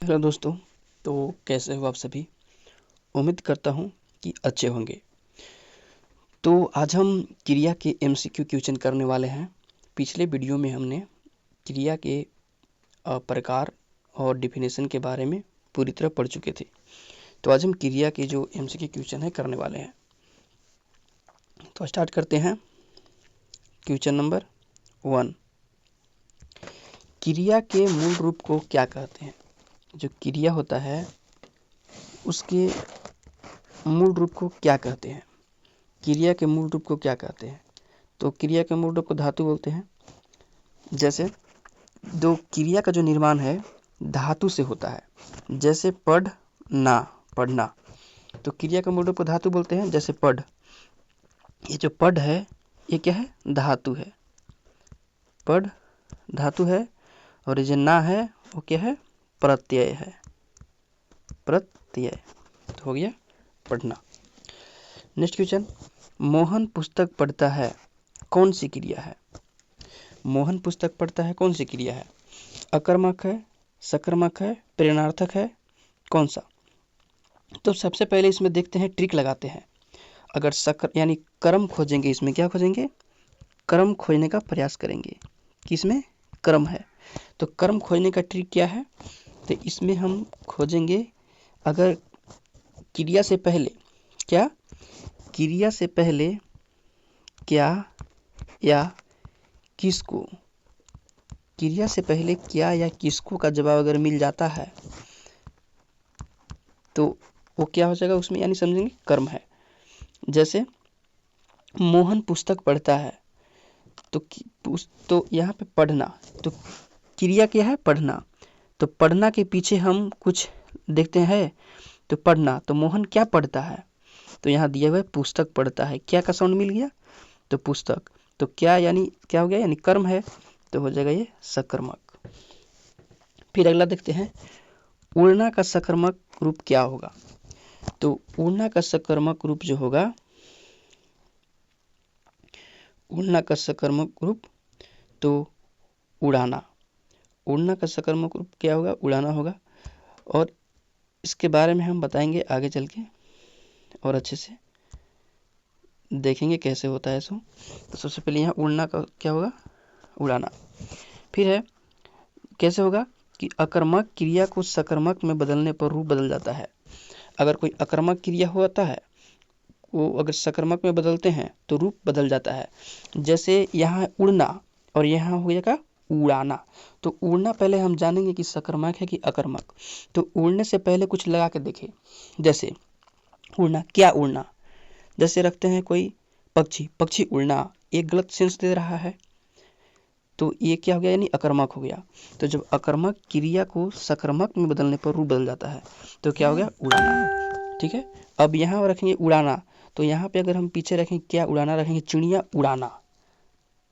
Hello दोस्तों। तो कैसे हो आप सभी? उम्मीद करता हूँ कि अच्छे होंगे। तो आज हम क्रिया के एमसीक्यू क्वेश्चन करने वाले हैं। पिछले वीडियो में हमने क्रिया के प्रकार और डिफिनेशन के बारे में पूरी तरह पढ़ चुके थे। तो आज हम क्रिया के जो एमसीक्यू क्वेश्चन है करने वाले हैं। तो स्टार्ट करते हैं। क्वेश्चन नंबर 1, क्रिया के मूल रूप को क्या कहते हैं? जो क्रिया होता है उसके मूल रूप को क्या कहते हैं? क्रिया के मूल रूप को क्या कहते हैं? तो क्रिया के मूल रूप को धातु बोलते हैं। जैसे दो क्रिया का जो निर्माण है धातु से होता है, जैसे पढ़ना, पढ़ना। तो क्रिया का मूल रूप को धातु बोलते हैं। जैसे पढ़, ये जो पढ़ है ये क्या है? धातु है। पढ़ धातु है और ये जो ना है वो क्या है? प्रत्यय है। प्रत्यय तो हो गया पढ़ना। नेक्स्ट क्वेश्चन, मोहन पुस्तक पढ़ता है, कौन सी क्रिया है? मोहन पुस्तक पढ़ता है कौन सी क्रिया है? अकर्मक है, सकर्मक है, प्रेरणार्थक है, कौन सा? तो सबसे पहले इसमें देखते हैं, ट्रिक लगाते हैं। अगर सकर यानी कर्म खोजेंगे, इसमें क्या खोजेंगे? कर्म खोजने का प्रयास करेंगे कि इसमें कर्म है। तो कर्म खोजने का ट्रिक क्या है? तो इसमें हम खोजेंगे अगर क्रिया से पहले क्या, क्रिया से पहले क्या या किसको, क्रिया से पहले क्या या किसको का जवाब अगर मिल जाता है तो वो क्या हो जाएगा उसमें, यानी समझेंगे कर्म है। जैसे मोहन पुस्तक पढ़ता है, तो यहाँ पे पढ़ना, तो क्रिया क्या है? पढ़ना। तो पढ़ना के पीछे हम कुछ देखते हैं, तो पढ़ना, तो मोहन क्या पढ़ता है? तो यहाँ दिया हुआ है पुस्तक पढ़ता है। क्या का साउंड मिल गया? तो पुस्तक। तो क्या यानी क्या हो गया? यानी कर्म है, तो हो जाएगा ये सकर्मक। फिर अगला देखते हैं, उड़ना का सकर्मक रूप क्या होगा? तो उड़ना का सकर्मक रूप जो होगा, उड़ना का सकर्मक रूप तो उड़ाना। उड़ना का सकर्मक रूप क्या होगा? उड़ाना होगा। और इसके बारे में हम बताएंगे आगे चल के और अच्छे से देखेंगे कैसे होता है सो। तो सबसे पहले यहाँ उड़ना का क्या होगा? उड़ाना। फिर है कैसे होगा कि अकर्मक क्रिया को सकर्मक में बदलने पर रूप बदल जाता है। अगर कोई अकर्मक क्रिया होता है वो अगर सकर्मक में बदलते हैं तो रूप बदल जाता है। जैसे यहाँ उड़ना और यहाँ हो जाएगा उड़ाना। तो उड़ना पहले हम जानेंगे कि सकर्मक है कि अकर्मक। तो उड़ने से पहले कुछ लगा के देखें। जैसे उड़ना, क्या उड़ना? जैसे रखते हैं कोई पक्षी, पक्षी उड़ना, एक गलत सेंस दे रहा है, तो ये क्या हो गया? यानी अकर्मक हो गया। तो जब अकर्मक क्रिया को सकर्मक में बदलने पर रूप बदल जाता है तो क्या हो गया? उड़ाना। ठीक है। अब यहाँ रखेंगे उड़ाना, तो यहाँ पे अगर हम पीछे रखेंगे क्या उड़ाना, रखेंगे चिड़िया उड़ाना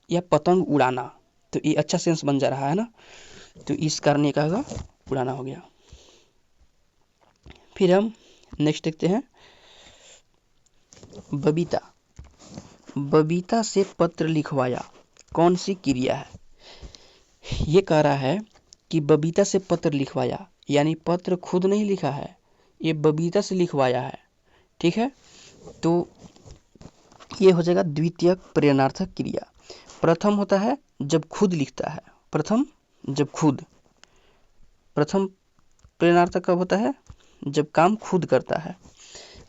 या पतंग उड़ाना, तो ये अच्छा सेंस बन जा रहा है ना। तो इस कारण ये क्या होगा? उड़ाना हो गया। फिर हम नेक्स्ट देखते हैं, बबीता, बबीता से पत्र लिखवाया, कौन सी क्रिया है? ये कह रहा है कि बबीता से पत्र लिखवाया, यानी पत्र खुद नहीं लिखा है, ये बबीता से लिखवाया है। ठीक है। तो ये हो जाएगा द्वितीयक प्रेरणार्थक क्रिया। प्रथम होता है जब खुद लिखता है, प्रथम जब खुद, प्रथम प्रेरणार्थक कब होता है? जब काम खुद करता है।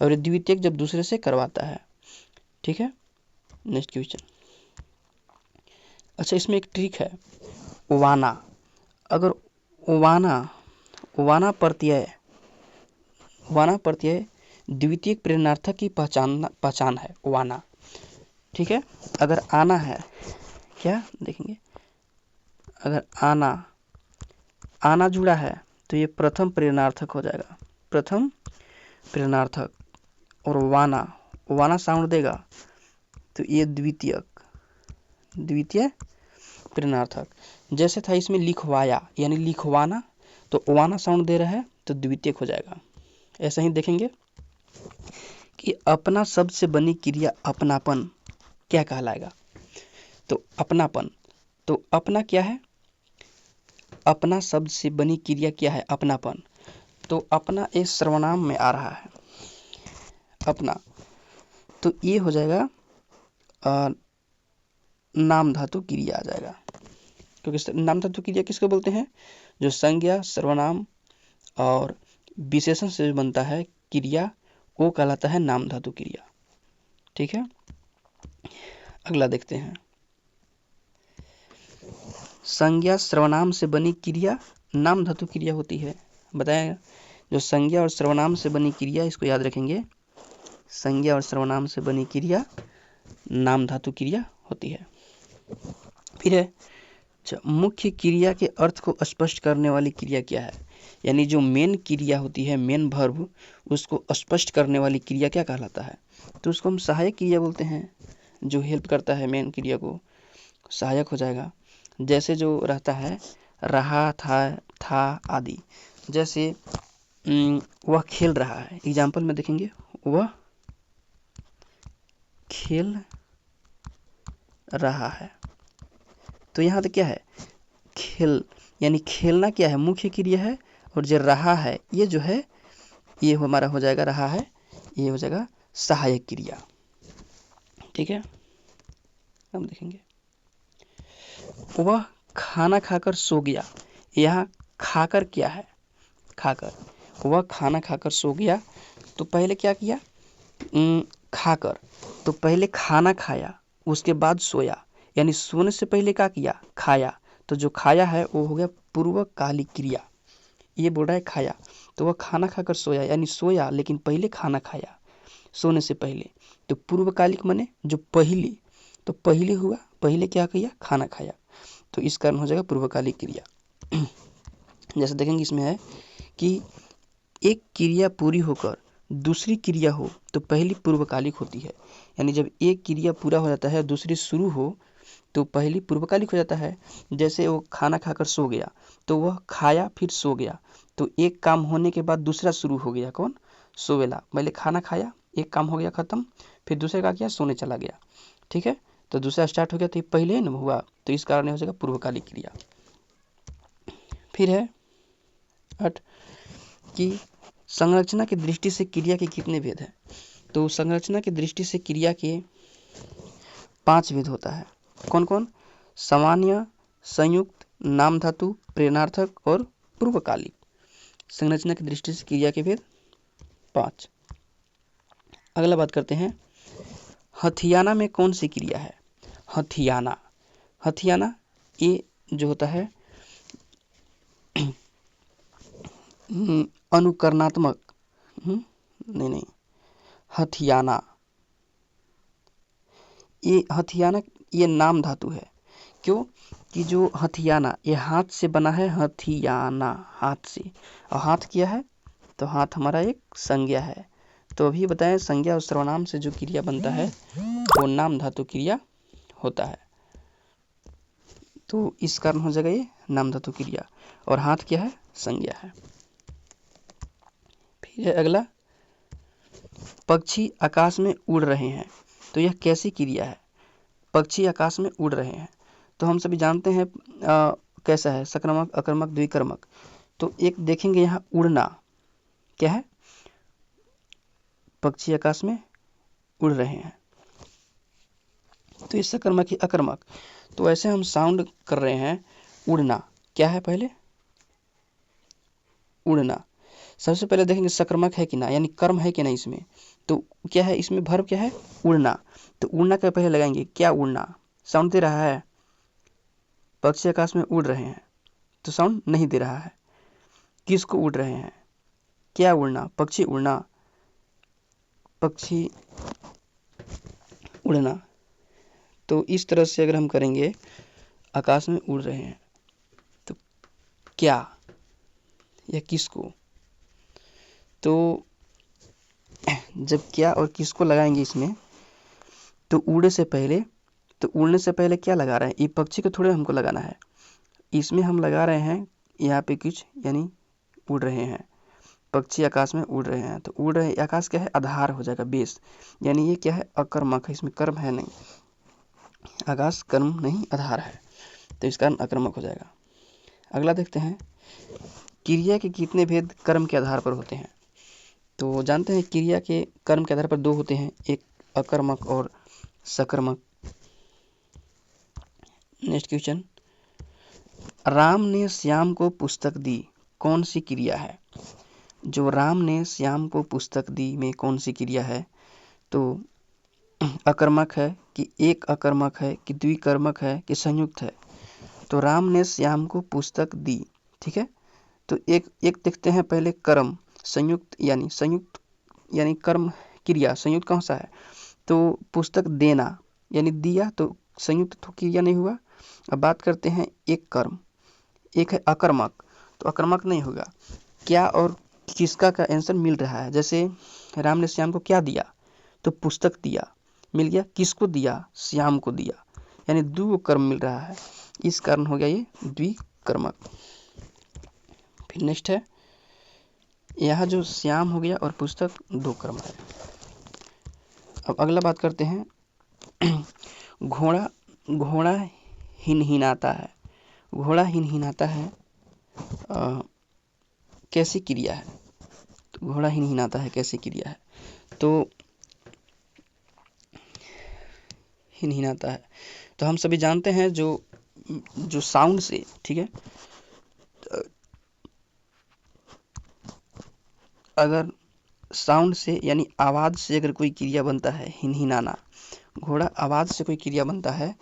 और द्वितीयक जब दूसरे से करवाता है। ठीक है। Next question. अच्छा, इसमें एक ट्रिक है, उवाना। अगर उवाना, उवाना प्रत्यय, उवाना प्रत्यय द्वितीयक प्रेरणार्थक की पहचान है उवाना। ठीक है। अगर आना है, क्या देखेंगे, अगर आना, आना जुड़ा है तो ये प्रथम प्रेरणार्थक हो जाएगा, प्रथम प्रेरणार्थक। और वाना, वाना साउंड देगा तो ये द्वितीयक, द्वितीय प्रेरणार्थक। जैसे था इसमें लिखवाया यानी लिखवाना, तो वाना साउंड दे रहा है तो द्वितीयक हो जाएगा। ऐसा ही देखेंगे कि अपना शब्द से बनी क्रिया अपनापन क्या कहलाएगा? तो अपनापन, तो अपना क्या है? अपना शब्द से बनी क्रिया क्या है? अपनापन। तो अपना एक सर्वनाम में आ रहा है अपना, तो ये हो जाएगा नाम धातु क्रिया आ जाएगा, क्योंकि नाम धातु क्रिया किसको बोलते हैं? जो संज्ञा, सर्वनाम और विशेषण से बनता है क्रिया, वो कहलाता है नाम धातु क्रिया। ठीक है, अगला देखते हैं। संज्ञा सर्वनाम से बनी क्रिया नाम धातु क्रिया होती है। बताया, जो संज्ञा और सर्वनाम से बनी क्रिया, इसको याद रखेंगे, संज्ञा और सर्वनाम से बनी क्रिया नाम धातु क्रिया होती है। फिर है मुख्य क्रिया के अर्थ को स्पष्ट करने वाली क्रिया क्या है? यानी जो मेन क्रिया होती है, मेन वर्ब, उसको स्पष्ट करने वाली क्रिया क्या कहलाता है? तो उसको हम सहायक क्रिया बोलते हैं, जो हेल्प करता है मेन क्रिया को, सहायक हो जाएगा। जैसे जो रहता है रहा, था आदि, जैसे वह खेल रहा है, एग्जाम्पल में देखेंगे, वह खेल रहा है, तो यहाँ तो क्या है? खेल, यानी खेलना क्या है? मुख्य क्रिया है, और जो रहा है, ये जो है, ये हमारा हो जाएगा, रहा है, ये हो जाएगा सहायक क्रिया। ठीक है, हम देखेंगे वह खाना खाकर सो गया। यहाँ खाकर क्या है? खाकर, वह खाना खाकर सो गया, तो पहले क्या किया? खाकर, तो पहले खाना खाया, उसके बाद सोया, यानी सोने से पहले क्या किया? खाया, तो जो खाया है वो हो गया पूर्वकालिक क्रिया। ये बोल रहा है खाया, तो वह खाना खाकर सोया, यानी सोया लेकिन पहले खाना खाया, सोने से पहले, तो पूर्वकालिक माने जो पहले, तो पहले हुआ, पहले क्या किया? खाना खाया, तो इस कारण हो जाएगा पूर्वकालिक क्रिया। जैसे देखेंगे इसमें है कि एक क्रिया पूरी होकर दूसरी क्रिया हो तो पहली पूर्वकालिक होती है, यानी जब एक क्रिया पूरा हो जाता है, दूसरी शुरू हो, तो पहली पूर्वकालिक हो जाता है। जैसे वो खाना खाकर सो गया, तो वह खाया फिर सो गया, तो एक काम होने के बाद दूसरा शुरू हो गया, कौन? सोवेला। पहले खाना खाया, एक काम हो गया खत्म, फिर दूसरे का किया? सोने चला गया। ठीक है, तो दूसरा स्टार्ट हो गया, तो ये पहले न हुआ, तो इस कारण हो जाएगा पूर्वकालिक क्रिया। फिर है 8 कि संरचना की दृष्टि से क्रिया के कितने भेद हैं? तो संरचना की दृष्टि से क्रिया के 5 भेद होता है। कौन कौन? सामान्य, संयुक्त, नाम धातु, प्रेरणार्थक और पूर्वकालिक। संरचना की दृष्टि से क्रिया के भेद 5। अगला बात करते हैं, हथियाना में कौन सी क्रिया है? हथियाना, हथियाना ये जो होता है अनुकरणात्मक, नहीं, हथियाना, ये हथियाना, ये नाम धातु है। क्यों? कि जो हथियाना, ये हाथ से बना है, हथियाना हाथ से, और हाथ क्या है? तो हाथ हमारा एक संज्ञा है। तो अभी बताएं, संज्ञा और सर्वनाम से जो क्रिया बनता है वो नाम धातु क्रिया होता है, तो इस कारण हो जाएगा ये नाम धातु क्रिया, और हाथ क्या है? संज्ञा है। फिर अगला, पक्षी आकाश में उड़ रहे हैं, तो यह कैसी क्रिया है? पक्षी आकाश में उड़ रहे हैं, तो हम सभी जानते हैं कैसा है? सकर्मक, अकर्मक, द्विकर्मक। तो एक देखेंगे यहाँ उड़ना क्या है? पक्षी आकाश में उड़ रहे हैं, तो ये सकर्मक ही अकर्मक। तो ऐसे हम साउंड कर रहे हैं, उड़ना क्या है? पहले उड़ना, सबसे पहले देखेंगे सकर्मक है कि ना, यानी कर्म है कि नहीं इसमें, तो क्या है? इसमें वर्ब क्या है? उड़ना, तो उड़ना का पहले लगाएंगे, क्या उड़ना? साउंड दे रहा है? पक्षी आकाश में उड़ रहे हैं, तो साउंड नहीं दे रहा है। किसको उड़ रहे हैं? क्या उड़ना? पक्षी उड़ना, पक्षी उड़ना। तो इस तरह से अगर हम करेंगे, आकाश में उड़ रहे हैं, तो क्या या किसको? तो जब क्या और किसको लगाएंगे इसमें, तो उड़े से पहले, तो उड़ने से पहले क्या लगा रहे हैं? ये पक्षी को थोड़े हमको लगाना है, इसमें हम लगा रहे हैं यहाँ पे कुछ, यानी उड़ रहे हैं, पक्षी आकाश में उड़ रहे हैं, तो उड़ रहे, आकाश क्या है? आधार हो जाएगा, बेस, यानी ये क्या है? अकर्मक है, इसमें कर्म है नहीं, आकाश कर्म नहीं आधार है, तो इस कारण अकर्मक हो जाएगा। अगला देखते हैं क्रिया के कितने भेद कर्म के आधार पर होते हैं? तो जानते हैं क्रिया के कर्म के आधार पर 2 होते हैं, एक अकर्मक और सकर्मक। नेक्स्ट क्वेश्चन, राम ने श्याम को पुस्तक दी, कौन सी क्रिया है? जो राम ने श्याम को पुस्तक दी में कौन सी क्रिया है? तो अकर्मक है कि एक अकर्मक है कि द्विकर्मक है कि संयुक्त है? तो राम ने श्याम को पुस्तक दी, ठीक है। तो एक देखते हैं पहले कर्म, संयुक्त यानी कर्म क्रिया संयुक्त कौन सा है? तो पुस्तक देना यानी दिया, तो संयुक्त तो क्रिया नहीं हुआ। अब बात करते हैं एक कर्म, एक है अकर्मक, तो अकर्मक नहीं होगा। क्या और किसका का आंसर मिल रहा है? जैसे राम ने श्याम को क्या दिया? तो पुस्तक दिया, मिल गया। किसको दिया? श्याम को दिया, यानी 2 कर्म मिल रहा है, इस कारण हो गया ये द्विकर्मक। फिर नेक्स्ट है, यहाँ जो श्याम हो गया और पुस्तक 2 कर्म है। अब अगला बात करते हैं घोड़ा हिनहिनाता है। घोड़ा हिनहिनाता है कैसी क्रिया है? तो घोड़ा हिनहिनाता है कैसी क्रिया है? तो हिनहिनाता है तो हम सभी जानते हैं जो साउंड से, ठीक है, अगर साउंड से यानी आवाज़ से अगर कोई क्रिया बनता है, हिनहिनाना, घोड़ा आवाज़ से कोई क्रिया बनता है,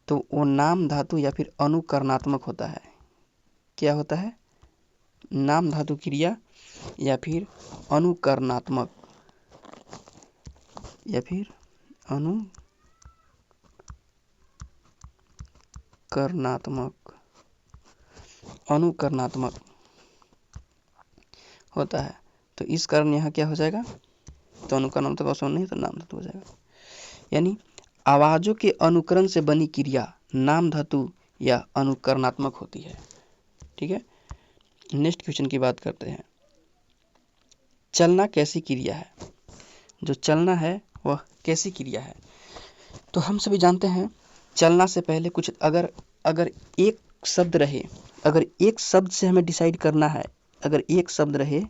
तो वो नाम धातु या फिर अनुकरणात्मक होता है। क्या होता है? नाम धातु क्रिया या फिर अनुकरणात्मक या फिर अनुकरणात्मक होता है। तो इस कारण यहाँ क्या हो जाएगा? तो अनुकरणात्मक ऑप्शन नहीं, तो नाम धातु हो जाएगा। यानी आवाज़ों के अनुकरण से बनी क्रिया नाम धातु या अनुकरणात्मक होती है, ठीक है। नेक्स्ट क्वेश्चन की बात करते हैं, चलना कैसी क्रिया है? जो चलना है वह कैसी क्रिया है? तो हम सभी जानते हैं चलना से पहले कुछ अगर एक शब्द रहे, अगर एक शब्द से हमें डिसाइड करना है, अगर एक शब्द रहे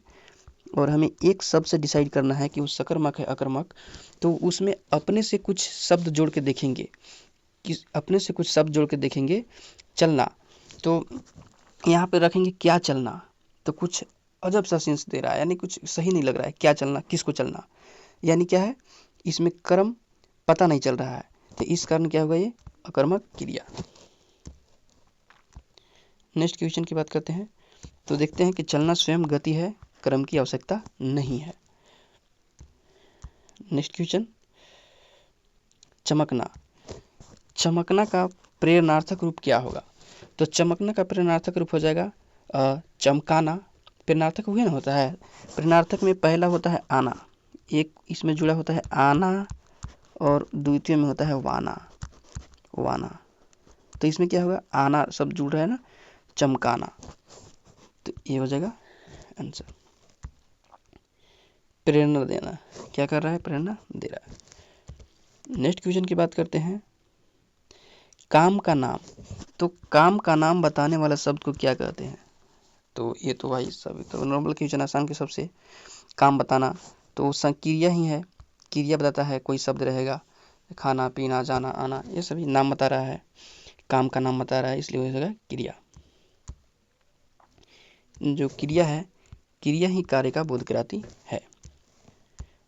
और हमें एक शब्द से डिसाइड करना है कि वो सकर्मक है अकर्मक, तो उसमें अपने से कुछ शब्द जोड़ के देखेंगे चलना। तो यहाँ पे रखेंगे क्या चलना, तो कुछ अजब सा सेंस दे रहा है, यानी कुछ सही नहीं लग रहा है। क्या चलना, किसको चलना, यानी क्या है, इसमें कर्म पता नहीं चल रहा है, तो इस कारण क्या होगा? ये अकर्मक क्रिया। नेक्स्ट क्वेश्चन की बात करते हैं, तो देखते हैं कि चलना स्वयं गति है, कर्म की आवश्यकता नहीं है। नेक्स्ट क्वेश्चन, चमकना का प्रेरणार्थक रूप क्या होगा? तो चमकना का प्रेरणार्थक रूप हो जाएगा चमकाना। प्रेरणार्थक हुए ना होता है, प्रेरणार्थक में पहला होता है आना, एक इसमें जुड़ा होता है आना, और द्वितीय में होता है वाना। तो इसमें क्या होगा? आना सब जुड़ रहा है ना, चमकाना, तो ये हो जाएगा आंसर। प्रेरणा देना, क्या कर रहा है? प्रेरणा दे रहा है। नेक्स्ट क्वेश्चन की बात करते हैं, काम का नाम। तो काम का नाम बताने वाला शब्द को क्या कहते हैं? तो ये तो भाई सब तो नॉर्मल क्वेश्चन, आसान के सबसे। काम बताना तो क्रिया ही है, क्रिया बताता है, कोई शब्द रहेगा, खाना पीना जाना आना, ये सभी नाम बता रहा है, काम का नाम बता रहा है, इसलिए हो जाएगा क्रिया। जो क्रिया है, क्रिया ही कार्य का बोध कराती है।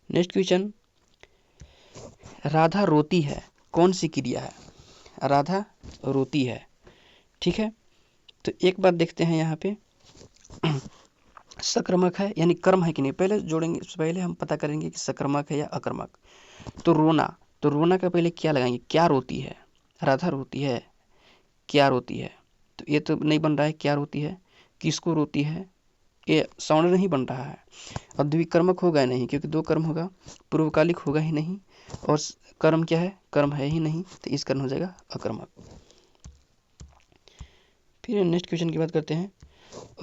नेक्स्ट क्वेश्चन, राधा रोती है, कौन सी क्रिया है? राधा रोती है, ठीक है। तो एक बात देखते हैं यहाँ पे, सकर्मक है यानी कर्म है कि नहीं, पहले जोड़ेंगे, पहले हम पता करेंगे कि सकर्मक है या अकर्मक। तो रोना का पहले क्या लगाएंगे? क्या रोती है? राधा रोती है, क्या रोती है, तो ये तो नहीं बन रहा है। क्या रोती है, किसको रोती है, ये साउंड नहीं बन रहा है। अब द्विकर्मक होगा नहीं, क्योंकि 2 कर्म होगा, पूर्वकालिक होगा ही नहीं, और कर्म क्या है? कर्म है ही नहीं, तो इस कारण हो जाएगा अकर्मक। फिर नेक्स्ट क्वेश्चन की बात करते हैं,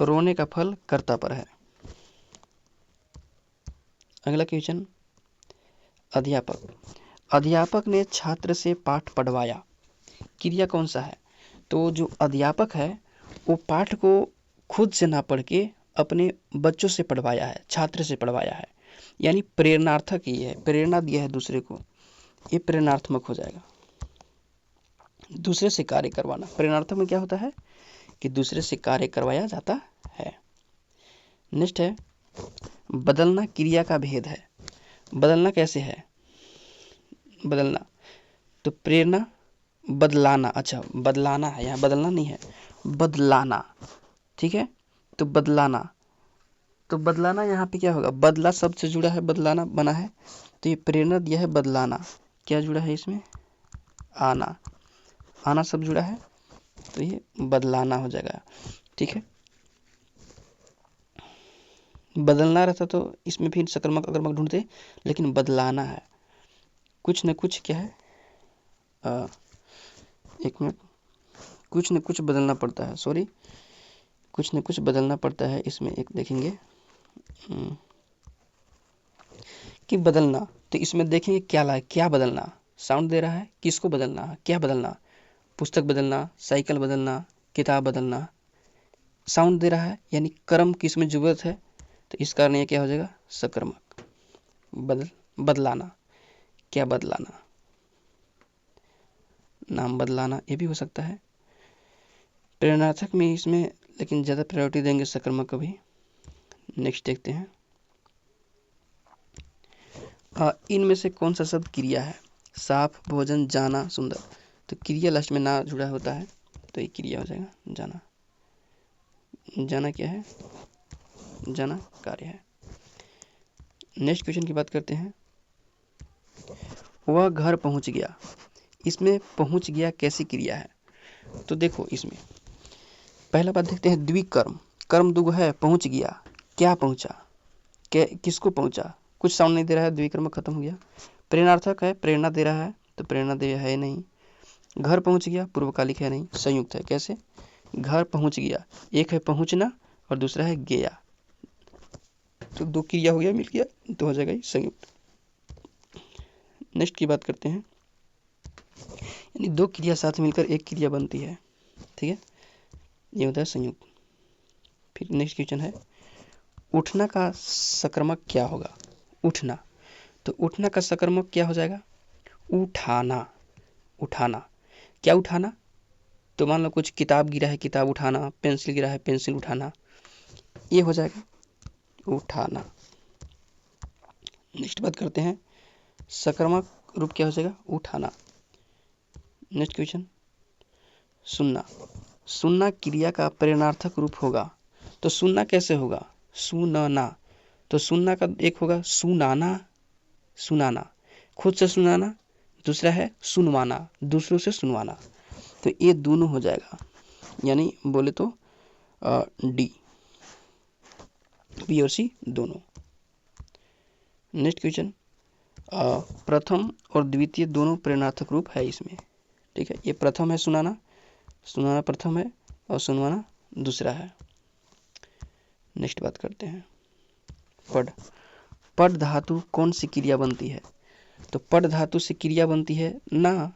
रोने का फल कर्ता पर है। अगला क्वेश्चन, अध्यापक ने छात्र से पाठ पढ़वाया, क्रिया कौन सा है? तो जो अध्यापक है वो पाठ को खुद से ना पढ़ के अपने बच्चों से पढ़वाया है, छात्र से पढ़वाया है, यानी प्रेरणार्थक ही है, प्रेरणा दिया है दूसरे को, ये प्रेरणात्मक हो जाएगा। दूसरे से कार्य करवाना, प्रेरणार्थक में क्या होता है कि दूसरे से कार्य करवाया जाता है। नेक्स्ट है बदलना क्रिया का भेद है। बदलना कैसे है? बदलना तो प्रेरणा, बदलाना, अच्छा बदलाना है, यहाँ बदलना नहीं है, बदलाना, ठीक है। तो बदलाना, तो बदलाना यहाँ पे क्या होगा, बदला शब्द से जुड़ा है, बदलाना बना है, तो ये प्रेरणा दिया है बदलाना, क्या जुड़ा है इसमें, आना, आना शब्द जुड़ा है, तो ये बदलाना हो जाएगा, ठीक है। बदलना रहता तो इसमें फिर सकर्मक अकर्मक ढूंढते, लेकिन बदलाना है, कुछ न कुछ क्या है, एक मिनट, कुछ न कुछ बदलना पड़ता है, सॉरी, कुछ न कुछ बदलना पड़ता है इसमें, एक देखेंगे कि बदलना, तो इसमें देखेंगे क्या बदलना, साउंड दे रहा है, किसको बदलना है, क्या बदलना, पुस्तक बदलना, साइकिल बदलना, किताब बदलना, साउंड दे रहा है, यानी कर्म की इसमें जरूरत है, तो इस कारण ये क्या हो जाएगा, सकर्मक। बदलाना, क्या बदलाना, नाम बदलाना, ये भी हो सकता है। प्रेरणार्थक में इसमें लेकिन ज़्यादा प्रायोरिटी देंगे सकर्मक को भी। नेक्स्ट देखते हैं, इनमें से कौन सा शब्द क्रिया है? साफ, भोजन, जाना, सुंदर, तो क्रिया लास्ट में ना जुड़ा होता है, तो ये क्रिया हो जाएगा, जाना। जाना क्या है, जाना कार्य है। नेक्स्ट क्वेश्चन की बात करते हैं, वह घर पहुंच गया, इसमें पहुंच गया कैसी क्रिया है? तो देखो इसमें पहला बात देखते हैं, द्विकर्म, कर्म दुगो है, पहुंच गया, क्या पहुंचा, किसको पहुंचा, कुछ साउंड नहीं दे रहा है, द्विकर्म खत्म हो गया। प्रेरणार्थक है, प्रेरणा दे रहा है, तो प्रेरणा दे है नहीं। घर पहुंच गया, पूर्वकालिक है नहीं, संयुक्त है, कैसे, घर पहुंच गया, एक है पहुंचना और दूसरा है गया, तो दो क्रिया हो गया, मिल गया, तो हो जाएगा संयुक्त। नेक्स्ट की बात करते हैं, यानी दो क्रिया साथ मिलकर एक क्रिया बनती है, ठीक है, ये होता है संयुक्त। फिर नेक्स्ट क्वेश्चन है, उठना का सकर्मक क्या होगा? उठना, तो उठना का सकर्मक क्या हो जाएगा, उठाना, उठाना, क्या उठाना, तो मान लो कुछ किताब गिरा है, किताब उठाना, पेंसिल गिरा है, पेंसिल उठाना, ये हो जाएगा उठाना। नेक्स्ट बात करते हैं, सकर्मक रूप क्या हो जाएगा, उठाना। नेक्स्ट क्वेश्चन, सुनना, सुनना क्रिया का प्रेरणार्थक रूप होगा, तो सुनना कैसे होगा, सुनना, तो सुनना का एक होगा सुनाना, सुनाना, खुद से सुनाना, दूसरा है सुनवाना, दूसरों से सुनवाना, तो ये दोनों हो जाएगा, यानी बोले तो डी, बी और सी दोनों। नेक्स्ट क्वेश्चन, प्रथम और द्वितीय दोनों प्रेरणार्थक रूप है इसमें, ठीक है, ये प्रथम है सुनाना, सुनाना प्रथम है और सुनवाना दूसरा है। नेक्स्ट बात करते हैं, पढ़, पढ़ धातु कौन सी क्रिया बनती है? तो पढ़ धातु से क्रिया बनती है ना,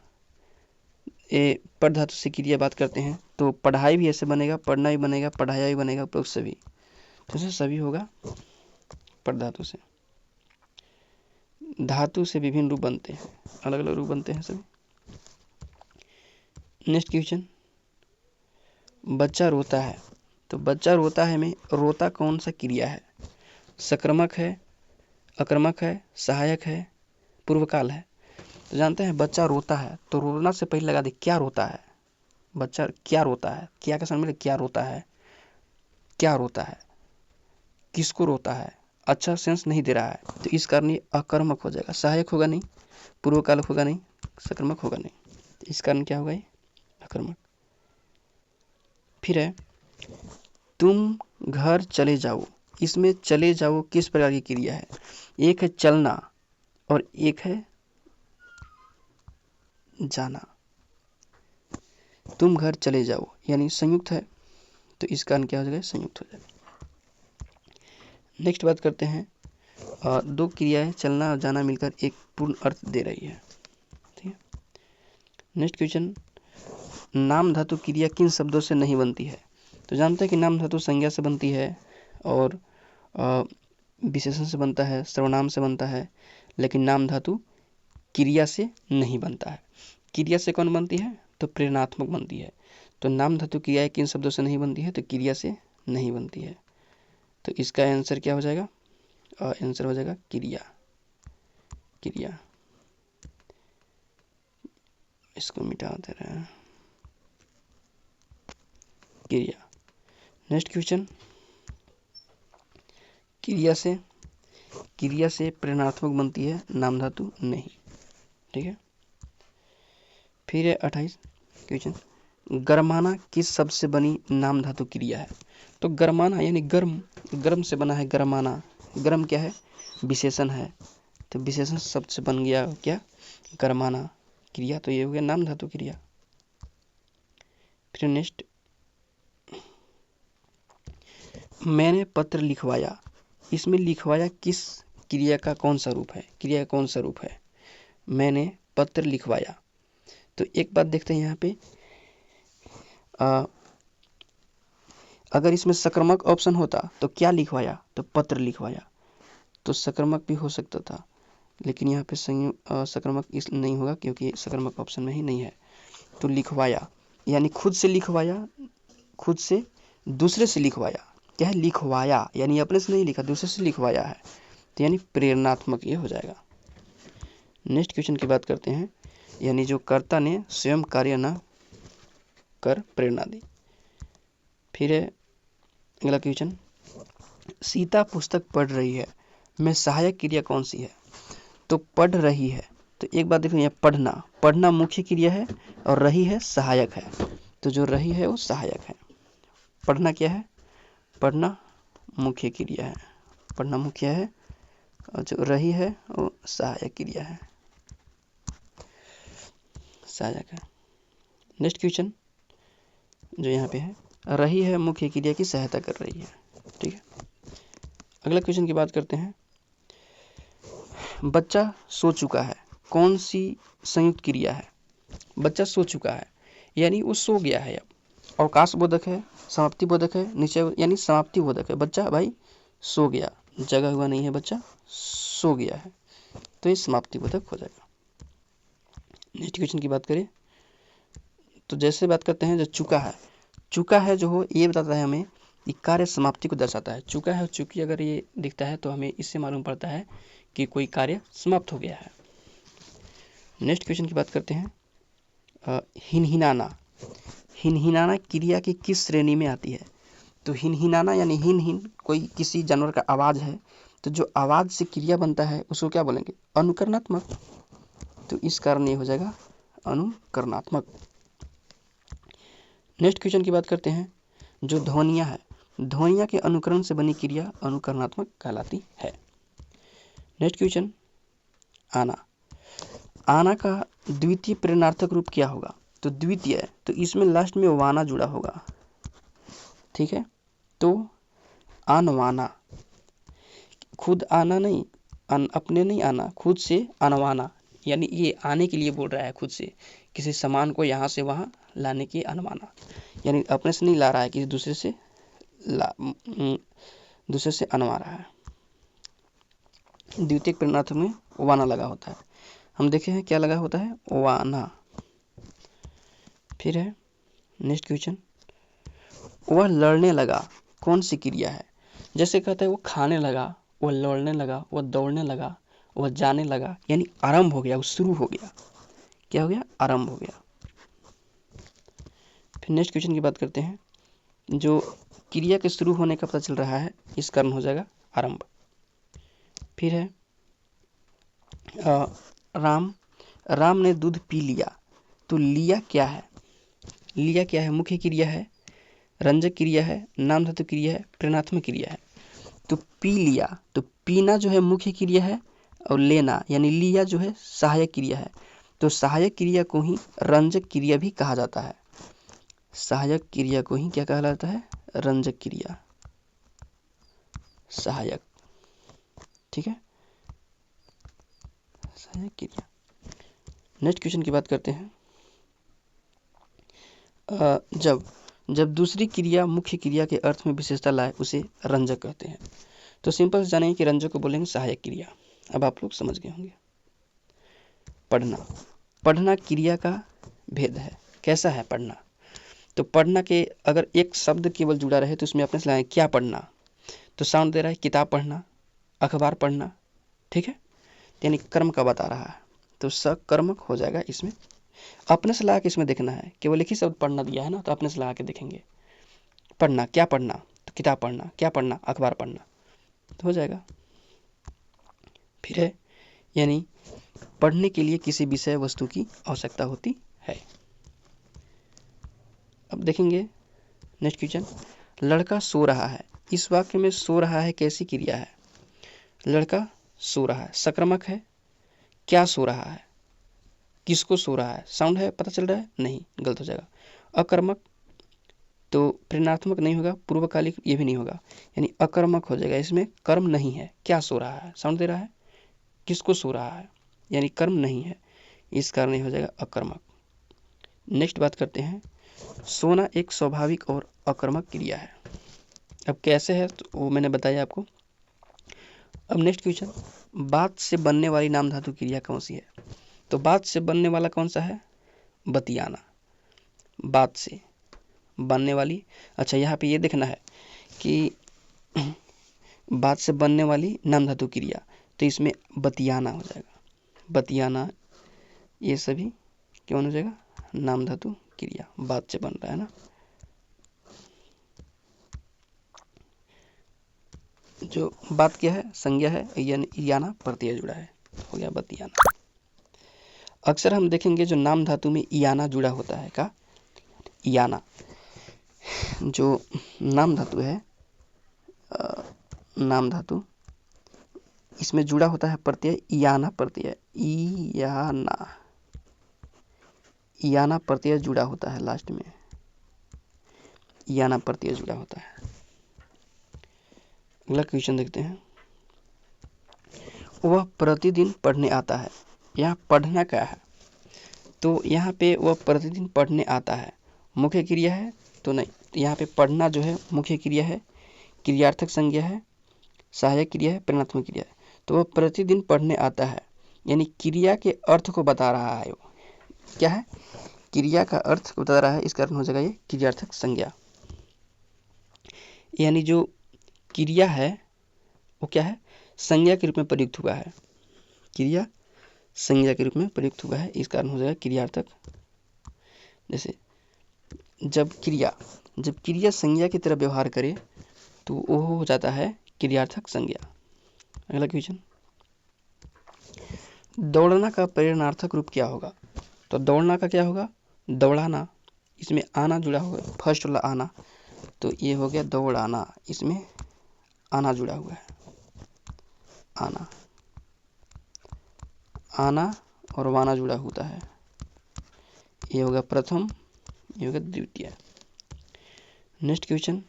ये पढ़ धातु से क्रिया बात करते हैं तो पढ़ाई भी ऐसे बनेगा, पढ़ना भी बनेगा, पढ़ाया भी बनेगा, उपरोक्त सभी, तो ऐसे सभी होगा पढ़ धातु से। धातु से विभिन्न रूप बनते हैं, अलग अलग रूप बनते हैं सभी। नेक्स्ट क्वेश्चन, बच्चा रोता है, तो बच्चा रोता है में रोता कौन सा क्रिया है? सकर्मक है, अकर्मक है, सहायक है, पूर्वकाल है। तो जानते हैं बच्चा रोता है, तो रोना से पहले लगा दे क्या रोता है, बच्चा क्या रोता है, क्या का सामने क्या रोता है, क्या रोता है, किसको रोता है, अच्छा सेंस नहीं दे रहा है, तो इस कारण ये अकर्मक हो जाएगा, सहायक होगा नहीं, पूर्वकालक होगा नहीं, सकर्मक होगा नहीं, तो इस कारण क्या होगा ये अकर्मक। फिर है, तुम घर चले जाओ, इसमें चले जाओ किस प्रकार की क्रिया है? एक है चलना और एक है जाना, तुम घर चले जाओ यानी संयुक्त है, तो इस कारण क्या हो जाएगा, संयुक्त हो जाएगा। नेक्स्ट बात करते हैं, दो क्रियाएं चलना और जाना मिलकर एक पूर्ण अर्थ दे रही है, ठीक है। नेक्स्ट क्वेश्चन, नाम धातु क्रिया किन शब्दों से नहीं बनती है? तो जानते हैं कि नाम धातु संज्ञा से बनती है, और विशेषण से बनता है, सर्वनाम से बनता है, लेकिन नाम धातु क्रिया से नहीं बनता है। क्रिया से कौन बनती है? तो प्रेरणात्मक बनती है। तो नाम धातु क्रिया किन शब्दों से नहीं बनती है? तो क्रिया से नहीं बनती है। तो इसका आंसर क्या हो जाएगा? आंसर हो जाएगा क्रिया। क्रिया, इसको मिटा दे रहे हैं, क्रिया। नेक्स्ट क्वेश्चन, क्रिया से प्रेरणात्मक बनती है, नाम धातु नहीं। ठीक है। फिर है 28 क्वेश्चन, गरमाना किस शब्द से बनी नाम धातु क्रिया है? तो गरमाना यानी गर्म, गर्म से बना है गरमाना। गर्म क्या है? विशेषण है। तो विशेषण शब्द से बन गया क्या? गरमाना क्रिया। तो ये हो गया नाम धातु क्रिया। फिर नेक्स्ट, मैंने पत्र लिखवाया, इसमें लिखवाया किस क्रिया का कौन सा रूप है? क्रिया का कौन सा रूप है? मैंने पत्र लिखवाया। तो एक बात देखते हैं यहाँ पे, अगर इसमें सकर्मक ऑप्शन होता तो क्या लिखवाया? तो पत्र लिखवाया। तो सकर्मक भी हो सकता था, लेकिन यहाँ पे सकर्मक इस नहीं होगा क्योंकि सकर्मक ऑप्शन में ही नहीं है। तो लिखवाया यानी खुद से लिखवाया, खुद से दूसरे से लिखवाया। क्या है? लिखवाया यानी अपने से नहीं लिखा, दूसरे से लिखवाया है, तो यानी प्रेरणात्मक ये हो जाएगा। नेक्स्ट क्वेश्चन की बात करते हैं, यानी जो कर्ता ने स्वयं कार्य न कर प्रेरणा दी। फिर है अगला क्वेश्चन, सीता पुस्तक पढ़ रही है, में सहायक क्रिया कौन सी है? तो पढ़ रही है। तो एक बात देखो, यहाँ पढ़ना, पढ़ना मुख्य क्रिया है और रही है सहायक है। तो जो रही है वो सहायक है। पढ़ना क्या है? पढ़ना मुख्य क्रिया है, पढ़ना मुख्य है, और जो रही है वो सहायक क्रिया है, सहायक है। नेक्स्ट क्वेश्चन जो यहाँ पे है, रही है मुख्य क्रिया की सहायता कर रही है। ठीक है। अगला क्वेश्चन की बात करते हैं, बच्चा सो चुका है, कौन सी संयुक्त क्रिया है? बच्चा सो चुका है यानी वो सो गया है। अब अवकाश बोधक है, समाप्ति बोधक है, निश्चय यानी समाप्ति बोधक है। बच्चा भाई सो गया, जगा हुआ नहीं है, बच्चा सो गया है, तो ये समाप्ति बोधक हो जाएगा। नेक्स्ट क्वेश्चन की बात करें तो जैसे बात करते हैं, जो चुका है, चुका है जो हो ये बताता है हमें कि कार्य समाप्ति को दर्शाता है। चुका है, चूंकि अगर ये दिखता है तो हमें इससे मालूम पड़ता है कि कोई कार्य समाप्त हो गया है। नेक्स्ट क्वेश्चन की बात करते हैं, हिनहिनाना, हिनहिनाना क्रिया की किस श्रेणी में आती है? तो हिनहिनाना यानी हिन हिन, कोई किसी जानवर का आवाज है, तो जो आवाज से क्रिया बनता है उसको क्या बोलेंगे? अनुकरणात्मक। तो इस कारण ये हो जाएगा अनुकरणात्मक। नेक्स्ट क्वेश्चन की बात करते हैं, जो ध्वनियाँ है, ध्वनियाँ के अनुकरण से बनी क्रिया अनुकरणात्मक कहलाती है। नेक्स्ट क्वेश्चन, आना, आना का द्वितीय प्रेरणार्थक रूप क्या होगा? तो द्वितीय है तो इसमें लास्ट में वाना जुड़ा होगा। ठीक है। तो अनवाना, खुद आना नहीं, अपने नहीं आना, खुद से अनवाना, यानी ये आने के लिए बोल रहा है, खुद से किसी सामान को यहाँ से वहाँ लाने की अनवाना, यानी अपने से नहीं ला रहा है, किसी दूसरे से अनवा रहा है। द्वितीय प्रेरणार्थक में वाना लगा होता है। हम देखे हैं क्या लगा होता है? वाना। फिर है नेक्स्ट क्वेश्चन, वह लड़ने लगा, कौन सी क्रिया है? जैसे कहता है वो खाने लगा, वह लड़ने लगा, वह दौड़ने लगा, वह जाने लगा, यानी आरंभ हो गया, वो शुरू हो गया। क्या हो गया? आरंभ हो गया। फिर नेक्स्ट क्वेश्चन की बात करते हैं, जो क्रिया के शुरू होने का पता चल रहा है, इस कारण हो जाएगा आरंभ। फिर है राम, राम ने दूध पी लिया, तो लिया क्या है? लिया क्या है? मुख्य क्रिया है, रंजक क्रिया है, नाम धातु क्रिया है, प्रेरणात्मक क्रिया है। तो पी लिया, तो पीना जो है मुख्य क्रिया है, और लेना यानी लिया जो है सहायक क्रिया है। तो सहायक क्रिया को ही रंजक क्रिया भी कहा जाता है। सहायक क्रिया को ही क्या कहा जाता है? रंजक क्रिया, सहायक। ठीक है, सहायक क्रिया। नेक्स्ट क्वेश्चन की बात करते हैं, जब जब दूसरी क्रिया मुख्य क्रिया के अर्थ में विशेषता लाए उसे रंजक कहते हैं। तो सिंपल से जानेंगे कि रंजक को बोलेंगे सहायक क्रिया। अब आप लोग समझ गए होंगे। पढ़ना, पढ़ना क्रिया का भेद है। कैसा है पढ़ना? तो पढ़ना के अगर एक शब्द केवल जुड़ा रहे तो उसमें अपने से लगाएं क्या पढ़ना, तो साउंड दे रहा है किताब पढ़ना, अखबार पढ़ना, ठीक है, यानी कर्म का बता रहा है, तो सकर्मक हो जाएगा। इसमें अपने से लगा के इसमें देखना है, केवल एक ही शब्द पढ़ना दिया है ना, तो अपने से लगा के देखेंगे। पढ़ना, क्या पढ़ना, तो किताब पढ़ना, क्या पढ़ना, अखबार पढ़ना, तो हो जाएगा। फिर है, यानी पढ़ने के लिए किसी विषय वस्तु की आवश्यकता होती है। अब देखेंगे नेक्स्ट क्वेश्चन, लड़का सो रहा है। इस वाक्य में सो रहा है कैसी क्रिया है? लड़का सो रहा है, सकर्मक है। क्या सो रहा है, किसको सो रहा है, साउंड है, पता चल रहा है, नहीं, गलत हो जाएगा। अकर्मक, तो प्रेरणात्मक नहीं होगा, पूर्वकालिक ये भी नहीं होगा, यानी अकर्मक हो जाएगा। इसमें कर्म नहीं है। क्या सो रहा है, साउंड दे रहा है, किसको सो रहा है, यानी कर्म नहीं है, इस कारण ये हो जाएगा अकर्मक। नेक्स्ट बात करते हैं, सोना एक स्वाभाविक और अकर्मक क्रिया है। अब कैसे है तो वो मैंने बताया आपको। अब नेक्स्ट क्वेश्चन, बात से बनने वाली नाम धातु क्रिया कौन सी है? तो बात से बनने वाला कौन सा है? बतियाना। बात से बनने वाली, अच्छा यहाँ पे ये देखना है कि बात से बनने वाली नाम धातु क्रिया, तो इसमें बतियाना हो जाएगा। बतियाना, ये सभी क्या हो जाएगा? नाम धातु क्रिया, बात से बन रहा है ना। जो बात क्या है, संज्ञा है, यानी याना प्रत्यय जुड़ा है, हो गया बतियाना। अक्सर हम देखेंगे जो नाम धातु में याना जुड़ा होता है, का याना, जो नाम धातु है, नाम धातु, इसमें जुड़ा होता है प्रत्यय याना प्रत्यय, याना, याना प्रत्यय जुड़ा होता है, लास्ट में याना प्रत्यय जुड़ा होता है। अगला क्वेश्चन देखते हैं, वह प्रतिदिन पढ़ने आता है। यहाँ पढ़ना क्या है? तो यहाँ पे वह प्रतिदिन पढ़ने आता है, मुख्य क्रिया है तो नहीं, यहाँ पे पढ़ना जो है मुख्य क्रिया है, क्रियार्थक संज्ञा है, सहायक क्रिया है, प्रेरणात्मक क्रिया है। तो वह प्रतिदिन पढ़ने आता है, यानी क्रिया के अर्थ को बता रहा है। वो क्या है? क्रिया का अर्थ को बता रहा है, इस कारण हो जाएगा ये क्रियार्थक संज्ञा। यानी जो क्रिया है वो क्या है? संज्ञा के रूप में प्रयुक्त हुआ है, क्रिया संज्ञा के रूप में प्रयुक्त हुआ है, इस कारण हो जाएगा क्रियार्थक। जैसे जब क्रिया संज्ञा की तरह व्यवहार करे तो वो हो जाता है क्रियार्थक संज्ञा। अगला क्वेश्चन, दौड़ना का प्रेरणार्थक रूप क्या होगा? तो दौड़ना का क्या होगा? दौड़ाना, इसमें आना जुड़ा होगा, फर्स्ट वाला आना, तो ये हो गया दौड़ाना, इसमें आना जुड़ा हुआ है, आना, आना और वाना जुड़ा होता है, ये होगा प्रथम, ये होगा द्वितीय। नेक्स्ट क्वेश्चन,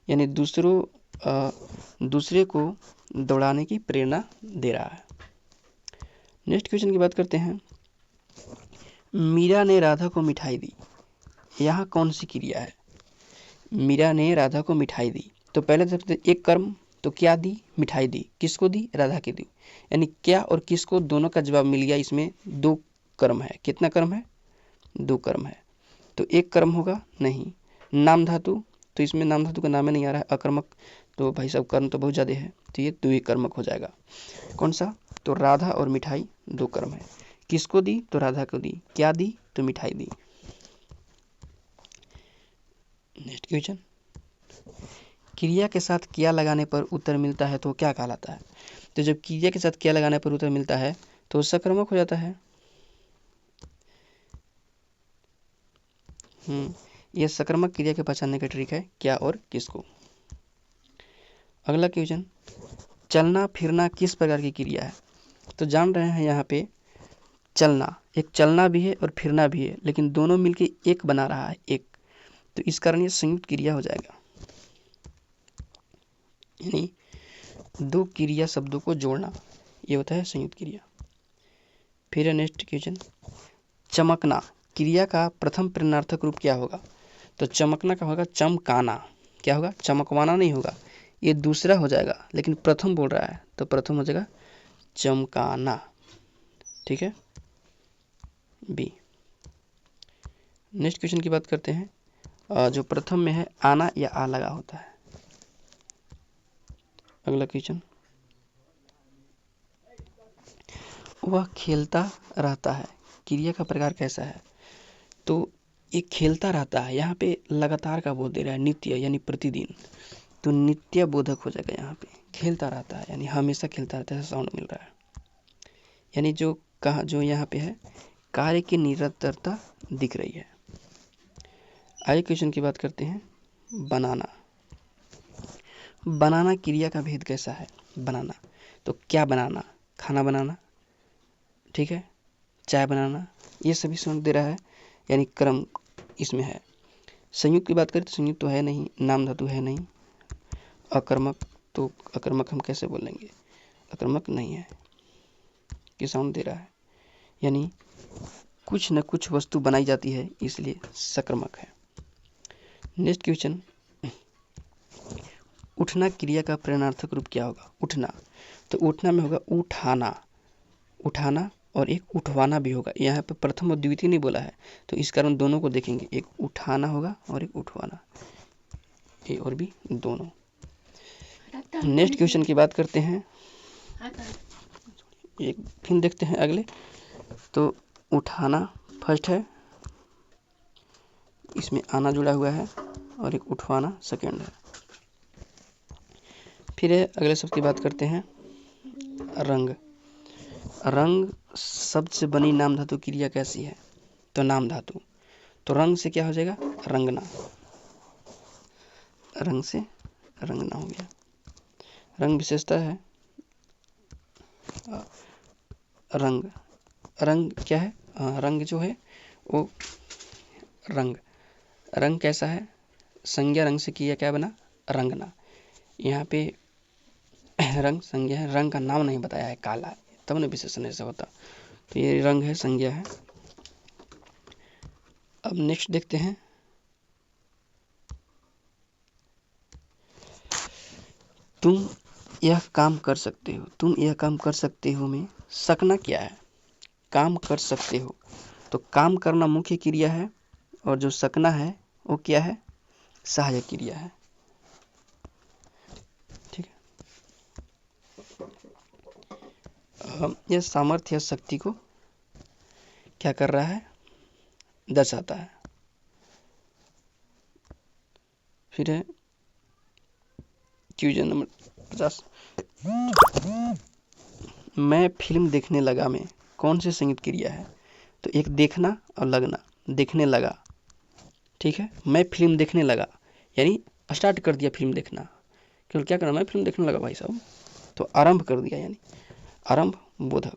यानी दूसरे को दौड़ाने की प्रेरणा दे रहा है। नेक्स्ट क्वेश्चन की बात करते हैं, मीरा ने राधा को मिठाई दी। यहाँ कौन सी क्रिया है? मीरा ने राधा को मिठाई दी, तो पहले सबसे एक कर्म, तो क्या दी? मिठाई दी, किसको दी? राधा के दी, यानी क्या और किसको दोनों का जवाब मिल गया। इसमें दो कर्म है, कितना कर्म है? दो कर्म है, तो एक कर्म होगा नहीं। नाम धातु, तो इसमें नाम धातु का नाम ही नहीं आ रहा है, अकर्मक, तो भाई साहब कर्म तो बहुत ज़्यादा है, तो ये द्वि कर्मक हो जाएगा। कौन सा? तो राधा और मिठाई दो कर्म है, किसको दी? तो राधा को दी, क्या दी? तो मिठाई दी। नेक्स्ट क्वेश्चन, क्रिया के साथ क्या लगाने पर उत्तर मिलता है तो क्या कहलाता है? तो जब क्रिया के साथ क्या लगाने पर उत्तर मिलता है तो सकर्मक हो जाता है। यह सकर्मक क्रिया के पहचानने का ट्रिक है, क्या और किसको। अगला क्वेश्चन, चलना फिरना किस प्रकार की क्रिया है? तो जान रहे हैं यहाँ पे चलना, एक चलना भी है और फिरना भी है, लेकिन दोनों मिलके एक बना रहा है, एक, तो इस कारण ये संयुक्त क्रिया हो जाएगा, यानी दो क्रिया शब्दों को जोड़ना, ये होता है संयुक्त क्रिया। फिर नेक्स्ट क्वेश्चन, चमकना क्रिया का प्रथम प्रेरणार्थक रूप क्या होगा? तो चमकना का होगा चमकाना। क्या होगा? चमकवाना नहीं होगा, ये दूसरा हो जाएगा, लेकिन प्रथम बोल रहा है तो प्रथम हो जाएगा चमकाना। ठीक है, बी। नेक्स्ट क्वेश्चन की बात करते हैं। जो प्रथम में है आना या आ लगा होता है। अगला क्वेश्चन, वह खेलता रहता है, क्रिया का प्रकार कैसा है? तो ये खेलता रहता है, यहाँ पे लगातार का बोल दे रहा है, नित्य यानी प्रतिदिन, तो नित्य बोधक हो जाएगा। यहाँ पे खेलता रहता है यानी हमेशा खेलता रहता है, साउंड मिल रहा है, यानी जो यहाँ पे है कार्य की निरंतरता दिख रही है। आगे क्वेश्चन की बात करते हैं, बनाना। बनाना क्रिया का भेद कैसा है? बनाना, तो क्या बनाना? खाना बनाना, ठीक है, चाय बनाना, ये सभी साउंड दे रहा है, यानी क्रम इसमें है। संयुक्त की बात करें तो संयुक्त तो है नहीं, नाम धातु है नहीं। अकर्मक, तो अकर्मक हम कैसे बोलेंगे? अकर्मक नहीं है, ये साउंड दे रहा है, यानी कुछ न कुछ वस्तु बनाई जाती है, इसलिए सकर्मक है। नेक्स्ट क्वेश्चन, उठना क्रिया का प्रेरणार्थक रूप क्या होगा? उठना, तो उठना में होगा उठाना, उठाना, और एक उठवाना भी होगा। यहाँ पे प्रथम और द्वितीय नहीं बोला है, तो इस कारण दोनों को देखेंगे, एक उठाना होगा और एक उठवाना, ए और बी दोनों। नेक्स्ट क्वेश्चन की बात करते हैं, एक फिर देखते हैं अगले। तो उठाना फर्स्ट है, इसमें आना जुड़ा हुआ है, और एक उठवाना सेकेंड है। फिर अगले शब्द की बात करते हैं, रंग। रंग शब्द से बनी नाम धातु क्रिया कैसी है? तो नाम धातु, तो रंग से क्या हो जाएगा? रंगना, रंग से रंगना हो गया। रंग विशेषता है, रंग, रंग क्या है? रंग जो है वो रंग, रंग कैसा है? संज्ञा रंग से किया क्या बना? रंगना। यहाँ पे रंग संज्ञा है, रंग का नाम नहीं बताया है, काला, तब न विशेषण ऐसा होता, तो ये रंग है, संज्ञा है। अब नेक्स्ट देखते हैं, तुम यह काम कर सकते हो। तुम यह काम कर सकते हो में सकना क्या है? काम कर सकते हो, तो काम करना मुख्य क्रिया है, और जो सकना है वो क्या है? सहायक क्रिया है। ठीक है, यह सामर्थ्य या शक्ति को क्या कर रहा है? दर्शाता है। फिर है क्वेश्चन नंबर 50, मैं फिल्म देखने लगा में कौन सी संयुक्त क्रिया है? तो एक देखना और लगना, देखने लगा, ठीक है, मैं फिल्म देखने लगा, यानी स्टार्ट कर दिया फिल्म देखना, केवल क्या करना? मैं फिल्म देखने लगा भाई साहब, तो आरंभ कर दिया, यानी आरंभ बोधक।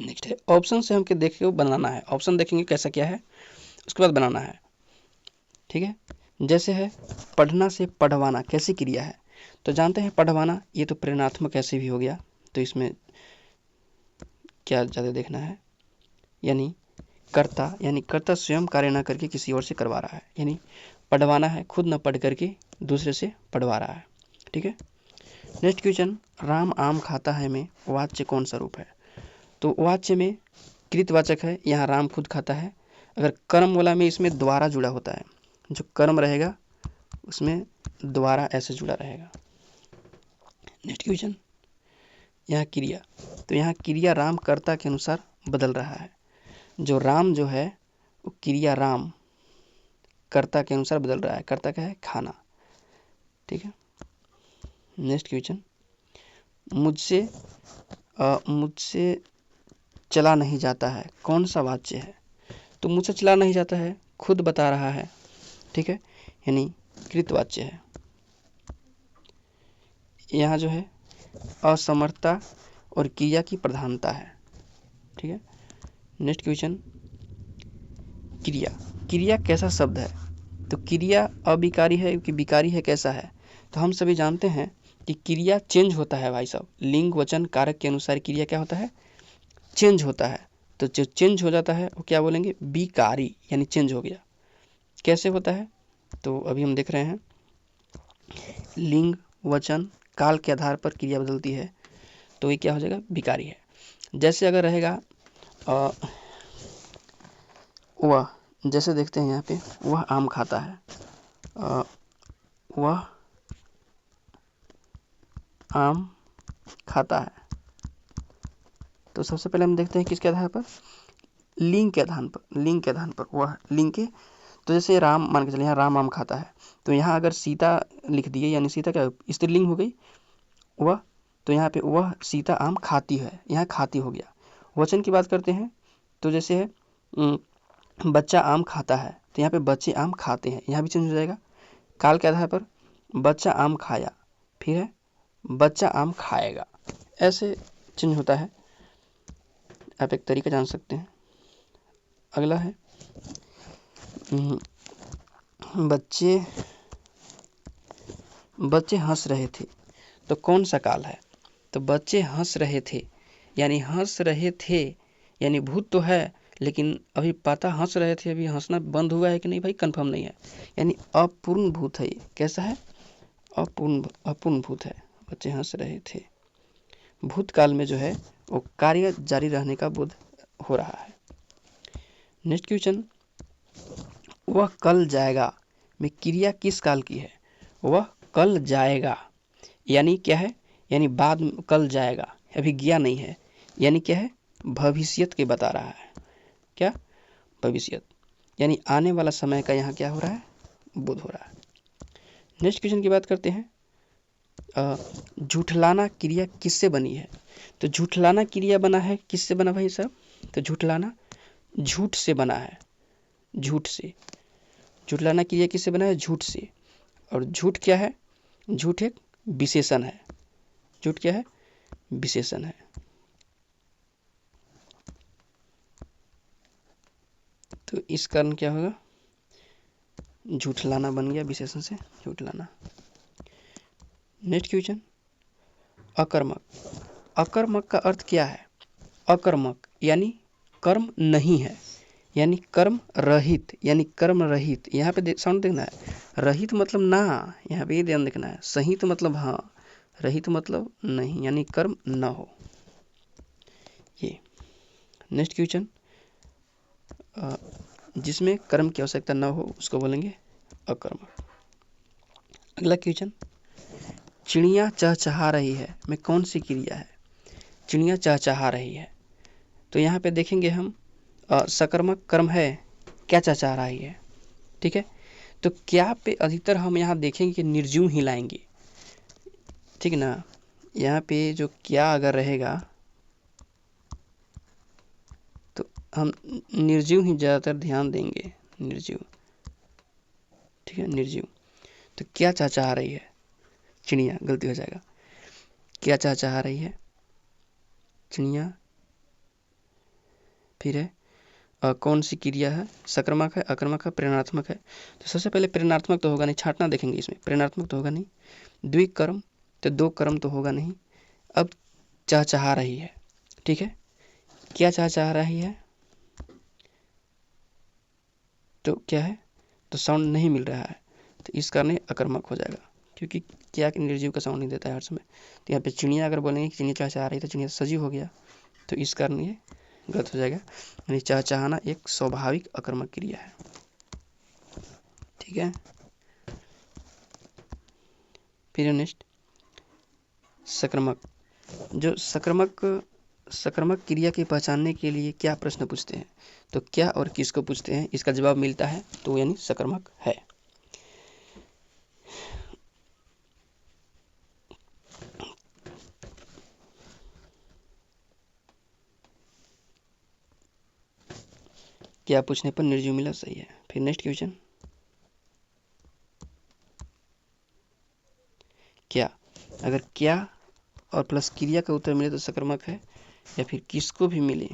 नेक्स्ट है ऑप्शन से हमको देखे बनाना है, ऑप्शन देखेंगे कैसा क्या है, उसके बाद बनाना है। ठीक है, जैसे है पढ़ना से पढ़वाना, कैसी क्रिया है? तो जानते हैं पढ़वाना, ये तो प्रेरणात्मक ऐसे भी हो गया, तो इसमें क्या ज़्यादा देखना है, यानी कर्ता, यानी कर्ता स्वयं कार्य न करके किसी और से करवा रहा है, यानी पढ़वाना है, खुद न पढ़ करके दूसरे से पढ़वा रहा है। ठीक है, नेक्स्ट क्वेश्चन, राम आम खाता है में वाच्य कौन सा रूप है? तो वाच्य में कृतवाचक है, यहाँ राम खुद खाता है। अगर कर्म वाला में इसमें द्वारा जुड़ा होता है, जो कर्म रहेगा उसमें द्वारा ऐसे जुड़ा रहेगा। नेक्स्ट क्वेश्चन, यहाँ क्रिया, तो यहाँ क्रिया राम कर्ता के अनुसार बदल रहा है, जो राम जो है वो क्रिया राम कर्ता के अनुसार बदल रहा है, कर्ता क्या है? खाना। ठीक है, नेक्स्ट क्वेश्चन, मुझसे मुझसे चला नहीं जाता है, कौन सा वाच्य है? तो मुझसे चला नहीं जाता है खुद बता रहा है, ठीक है, यानी कृतवाच्य है। यहाँ जो है असमर्थता और क्रिया की प्रधानता है। ठीक है, नेक्स्ट क्वेश्चन, क्रिया, क्रिया कैसा शब्द है? तो क्रिया अविकारी है कि विकारी है, कैसा है? तो हम सभी जानते हैं कि क्रिया चेंज होता है भाई साहब, लिंग वचन कारक के अनुसार क्रिया क्या होता है? चेंज होता है। तो जो चेंज हो जाता है वो क्या बोलेंगे? विकारी, यानी चेंज हो गया। कैसे होता है, तो अभी हम देख रहे हैं। लिंग, वचन, काल के आधार पर क्रिया बदलती है, तो ये क्या हो जाएगा, विकारी है। जैसे अगर रहेगा वह, जैसे देखते हैं यहाँ पे, वह आम खाता है, वह आम खाता है। तो सबसे पहले हम देखते हैं किसके आधार पर, लिंग के आधार पर, लिंग के आधार पर, वह लिंग के। तो जैसे राम मान के चलिए, यहाँ राम आम खाता है, तो यहाँ अगर सीता लिख दिए, यानी सीता क्या स्त्रीलिंग हो गई, वह, तो यहाँ पे वह सीता आम खाती है, यहाँ खाती हो गया। वचन की बात करते हैं, तो जैसे है बच्चा आम खाता है, तो यहाँ पे बच्चे आम खाते हैं, यहाँ भी चेंज हो जाएगा। काल के आधार पर बच्चा आम खाया, फिर है बच्चा आम खाएगा, ऐसे चेंज होता है। आप एक तरीका जान सकते हैं। अगला है बच्चे हंस रहे थे, तो कौन सा काल है, तो बच्चे हंस रहे थे, यानी हंस रहे थे, यानी भूत तो है, लेकिन अभी पता हंस रहे थे, अभी हंसना बंद हुआ है कि नहीं भाई, कंफर्म नहीं है, यानी अपूर्ण भूत है ये। कैसा है, अपूर्ण भूत है। बच्चे हंस रहे थे, भूतकाल में जो है वो कार्य जारी रहने का बोध हो रहा है। नेक्स्ट क्वेश्चन, वह कल जाएगा में क्रिया किस काल की है, वह कल जाएगा, यानी क्या है, यानी बाद में कल जाएगा, अभी गया नहीं है, यानी क्या है, भविष्यत के बता रहा है, क्या, भविष्यत, यानी आने वाला समय का यहाँ क्या हो रहा है, बोध हो रहा है। नेक्स्ट क्वेश्चन की बात करते हैं, झूठलाना क्रिया किससे बनी है, तो झूठलाना क्रिया बना है, किससे बना भाई साहब, तो झूठलाना झूठ से बना है, झूठ से। झूठलाना क्रिया किससे बना है, झूठ से। और झूठ क्या है, झूठ एक विशेषण है, झूठ क्या है, विशेषण है। तो इस कारण क्या होगा, झूठलाना बन गया, विशेषण से झूठलाना। नेक्स्ट क्वेश्चन, अकर्मक। अकर्मक का अर्थ क्या है, अकर्मक यानी कर्म नहीं है, यानी कर्म रहित, यानी कर्म रहित। यहाँ पे साउंड देखना है, रहित मतलब ना, यहाँ पे ये ध्यान देखना है, सहित मतलब हाँ, रहित मतलब नहीं, यानी कर्म न हो ये। नेक्स्ट क्वेश्चन, जिसमें कर्म की आवश्यकता न हो उसको बोलेंगे अकर्मक। अगला क्वेश्चन, चिड़िया चहचहा रही है में कौन सी क्रिया है, चिड़िया चहचहा रही है, तो यहाँ पे देखेंगे हम सकर्मक कर्म है, क्या चहचहा रही है, ठीक है। तो क्या पे अधिकतर हम यहाँ देखेंगे कि निर्जीव ही लाएंगे, ठीक ना। यहाँ पे जो क्या अगर रहेगा तो हम निर्जीव ही ज़्यादातर ध्यान देंगे, निर्जीव, ठीक है, निर्जीव। तो क्या चहचहा रही है, चिड़िया, गलती हो जाएगा, क्या चहचहा रही है, चिड़िया। फिर है कौन सी क्रिया है, सकर्मक है, अकर्मक है, प्रेरणात्मक है। तो सबसे पहले प्रेरणात्मक तो होगा नहीं, छांटना देखेंगे इसमें, प्रेरणात्मक तो होगा नहीं, द्विकर्म तो दो कर्म तो होगा नहीं। अब चहचहा रही है, ठीक है, क्या चहचहा रही है, तो क्या है, तो साउंड नहीं मिल रहा है, तो इस कारण अकर्मक हो जाएगा, क्योंकि क्या कि निर्जीव का साउंड नहीं देता है हर समय। तो यहाँ पे चिड़िया अगर बोलेंगे कि चिड़िया चहचहा रही, तो चिड़िया सजीव हो गया, तो इस कारण ये गलत हो जाएगा, यानी चहचहाना एक स्वाभाविक अकर्मक क्रिया है, ठीक है। फिर नेक्स्ट, संक्रमक। जो संक्रमक क्रिया की पहचानने के लिए क्या प्रश्न पूछते हैं, तो क्या और किसको पूछते हैं, इसका जवाब मिलता है तो यानी संक्रमक है। क्या पूछने पर निर्जीव मिला, सही है। फिर नेक्स्ट क्वेश्चन, क्या, अगर क्या और प्लस क्रिया का उत्तर मिले तो संक्रमक है, या फिर किसको भी मिले,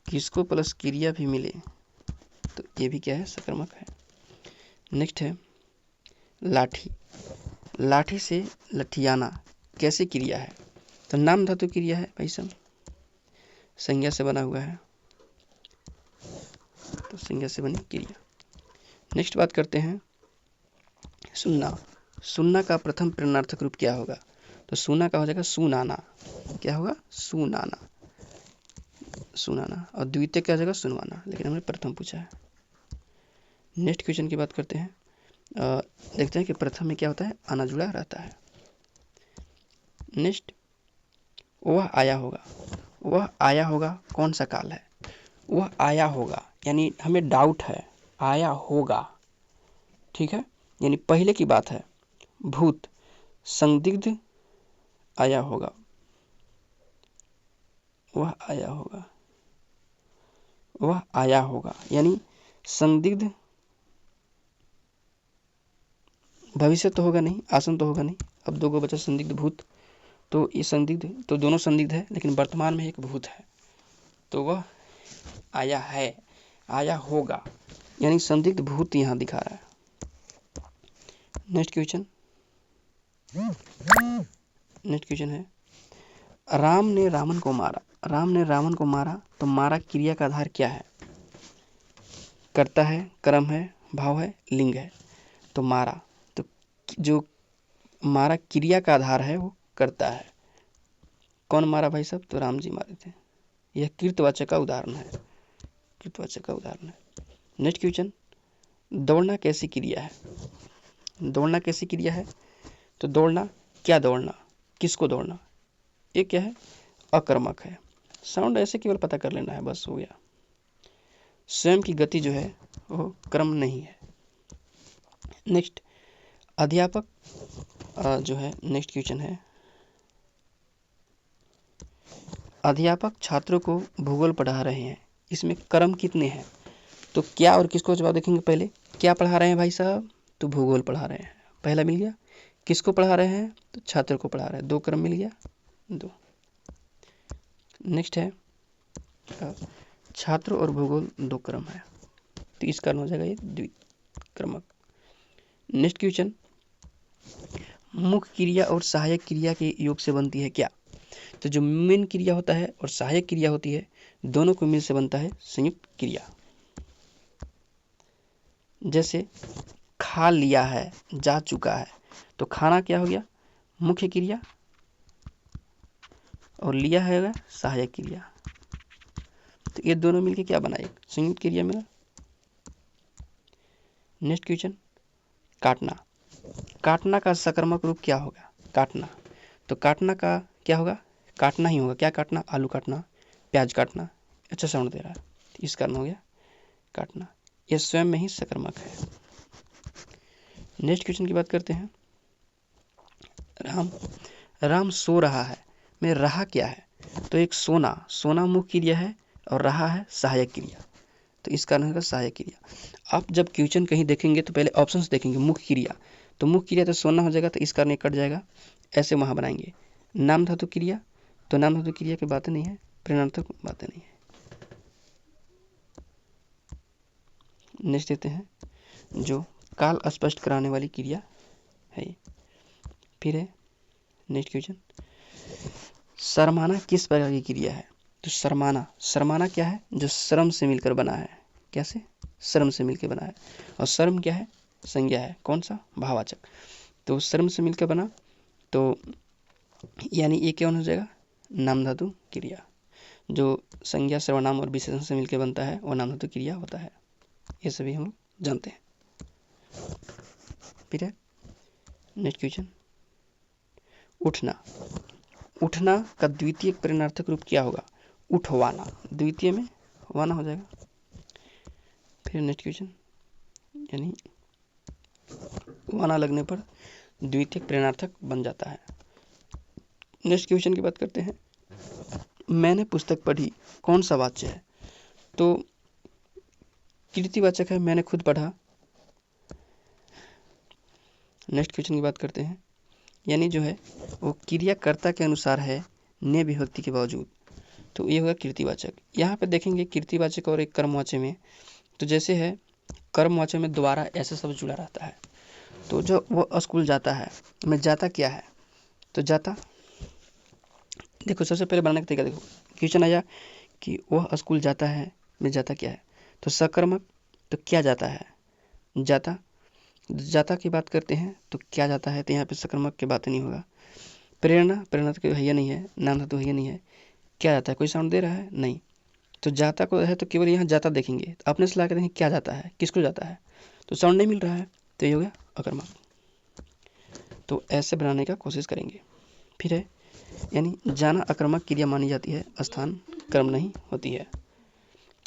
किसको प्लस क्रिया भी मिले तो ये भी क्या है, संक्रमक है। नेक्स्ट है लाठी। लाठी से लठियाना कैसे क्रिया है, तो नाम धातु क्रिया है भाई साहब, संज्ञा से बना हुआ है। तो संज्ञा से बनी क्रिया। नेक्स्ट बात करते हैं सुनना। सुनना का प्रथम प्रेरणार्थक रूप क्या होगा? तो सुनना का हो जाएगा सुनाना। क्या होगा? सुनाना, सुनाना। और द्वितीय क्या हो जाएगा? सुनवाना, लेकिन हमने प्रथम पूछा है। नेक्स्ट क्वेश्चन की बात करते हैं। देखते हैं कि प्रथम में क्या होता है? आना जुड़ा रहता है। नेक्स्ट, वह आया होगा। वह आया होगा कौन सा काल है? वह आया होगा यानी हमें डाउट है, आया होगा, ठीक है, यानी पहले की बात है। भूत, संदिग्ध आया होगा, वह आया होगा, वह आया होगा यानी संदिग्ध भविष्य तो होगा नहीं, आसन तो होगा नहीं। अब दो को बचा संदिग्ध भूत, तो ये संदिग्ध तो दोनों संदिग्ध है, लेकिन वर्तमान में एक भूत है, तो वह आया है, आया होगा यानी संदिग्ध भूत यहाँ दिखा रहा है। नेक्स्ट क्वेश्चन, नेक्स्ट क्वेश्चन है राम ने रावण को मारा। राम ने रावण को मारा तो मारा क्रिया का आधार क्या है? कर्ता है, कर्म है, भाव है, लिंग है। तो मारा, तो जो मारा क्रिया का आधार है वो कर्ता है। कौन मारा भाई साहब? तो राम जी मारे थे। यह कृतवाचक का उदाहरण है, कृतवाचक का उदाहरण है। नेक्स्ट क्वेश्चन, दौड़ना कैसी क्रिया है? दौड़ना कैसी क्रिया है? तो दौड़ना, क्या दौड़ना, किसको दौड़ना, ये क्या है? अकर्मक है। साउंड ऐसे केवल पता कर लेना है, बस हो गया। स्वयं की गति जो है वो क्रम नहीं है। नेक्स्ट, अध्यापक जो है, नेक्स्ट क्वेश्चन है अध्यापक छात्रों को भूगोल पढ़ा रहे हैं, इसमें क्रम कितने हैं? तो क्या और किसको जवाब देखेंगे। पहले क्या पढ़ा रहे हैं भाई साहब? तो भूगोल पढ़ा रहे हैं, पहला मिल गया। किसको पढ़ा रहे हैं? तो छात्र को पढ़ा रहे हैं, दो क्रम मिल गया, दो। नेक्स्ट है छात्र और भूगोल दो क्रम है, तो इस कारण हो जाएगा ये द्विक्रमक। नेक्स्ट क्वेश्चन, मुख्य क्रिया और सहायक क्रिया के योग से बनती है क्या? तो जो मेन क्रिया होता है और सहायक क्रिया होती है, दोनों को मिल से बनता है संयुक्त क्रिया। जैसे खा लिया है, जा चुका है, तो खाना क्या हो गया? मुख्य क्रिया, और लिया है सहायक क्रिया, तो ये दोनों मिलके क्या बना? एक संयुक्त क्रिया मिला। नेक्स्ट क्वेश्चन, काटना। काटना का सकर्मक रूप क्या होगा? काटना, तो काटना का क्या होगा? काटना ही होगा। क्या काटना? आलू काटना, प्याज काटना। अच्छा साउंड दे रहा है, तो इस कारण हो गया काटना। यह स्वयं में ही सकर्मक है। नेक्स्ट क्वेश्चन की बात करते हैं। राम सो रहा है में रहा क्या है? तो एक सोना, सोना मुख्य क्रिया है और रहा है सहायक क्रिया, तो इस कारण होगा सहायक क्रिया। आप जब क्वेश्चन कहीं देखेंगे तो पहले ऑप्शंस देखेंगे। मुख्य क्रिया, तो मुख्य क्रिया तो सोना हो जाएगा, तो इस कारण ये कट जाएगा, ऐसे वहाँ बनाएंगे। नाम धातु क्रिया, तो नाम धातु क्रिया की बातें नहीं है, प्रेरणार्थक बातें नहीं है। नेक्स्ट देते हैं जो काल स्पष्ट कराने वाली क्रिया है। फिर है नेक्स्ट क्वेश्चन, शर्माना किस प्रकार की क्रिया है? तो शर्माना, शर्माना क्या है? जो श्रम से मिलकर बना है। कैसे? श्रम से मिलकर बना है। और शर्म क्या है? संज्ञा है। कौन सा? भाववाचक। तो श्रम से मिलकर बना, तो यानी ये क्या हो जाएगा? नाम धातु क्रिया। जो संज्ञा, सर्वनाम और विशेषण से मिलकर बनता है वो नाम धातु क्रिया होता है। ये सभी हम जानते हैं। फिर है नेक्स्ट क्वेश्चन, उठना। उठना का द्वितीय प्रेरणार्थक रूप क्या होगा? उठवाना, द्वितीय में वाना हो जाएगा। फिर नेक्स्ट क्वेश्चन, यानी वाना लगने पर द्वितीय प्रेरणार्थक बन जाता है। नेक्स्ट क्वेश्चन की बात करते हैं। मैंने पुस्तक पढ़ी कौन सा वाच्य है? तो कीर्तिवाचक है, मैंने खुद पढ़ा। नेक्स्ट क्वेश्चन की बात करते हैं, यानी जो है वो क्रियाकर्ता के अनुसार है ने विभक्ति के बावजूद, तो ये होगा कीर्तिवाचक। यहाँ पे देखेंगे कीर्तिवाचक और एक कर्मवाचक में, तो जैसे है कर्मवाचक में द्वारा ऐसा सब जुड़ा रहता है। तो जो वो स्कूल जाता है में जाता क्या है? तो जाता, देखो सबसे पहले बनाने का तरीका देखो। क्वेश्चन आया कि वह स्कूल जाता है में जाता क्या है? तो सकर्मक तो क्या जाता है, जाता। जाता की बात करते हैं तो क्या जाता है, तो यहाँ पे सकर्मक की बात नहीं होगा। प्रेरणा, प्रेरणा तो है नहीं है, नाम धातु है नहीं है, क्या जाता है, कोई साउंड दे रहा है नहीं। तो जाता को है तो केवल यहाँ जाता देखेंगे, तो अपने से ला के देखेंगे क्या जाता है, किसको जाता है, तो साउंड नहीं मिल रहा है, तो ये हो गया अकर्मक। तो ऐसे बनाने का कोशिश करेंगे। फिर है यानी जाना अकर्मक क्रिया मानी जाती है, स्थान कर्म नहीं होती है।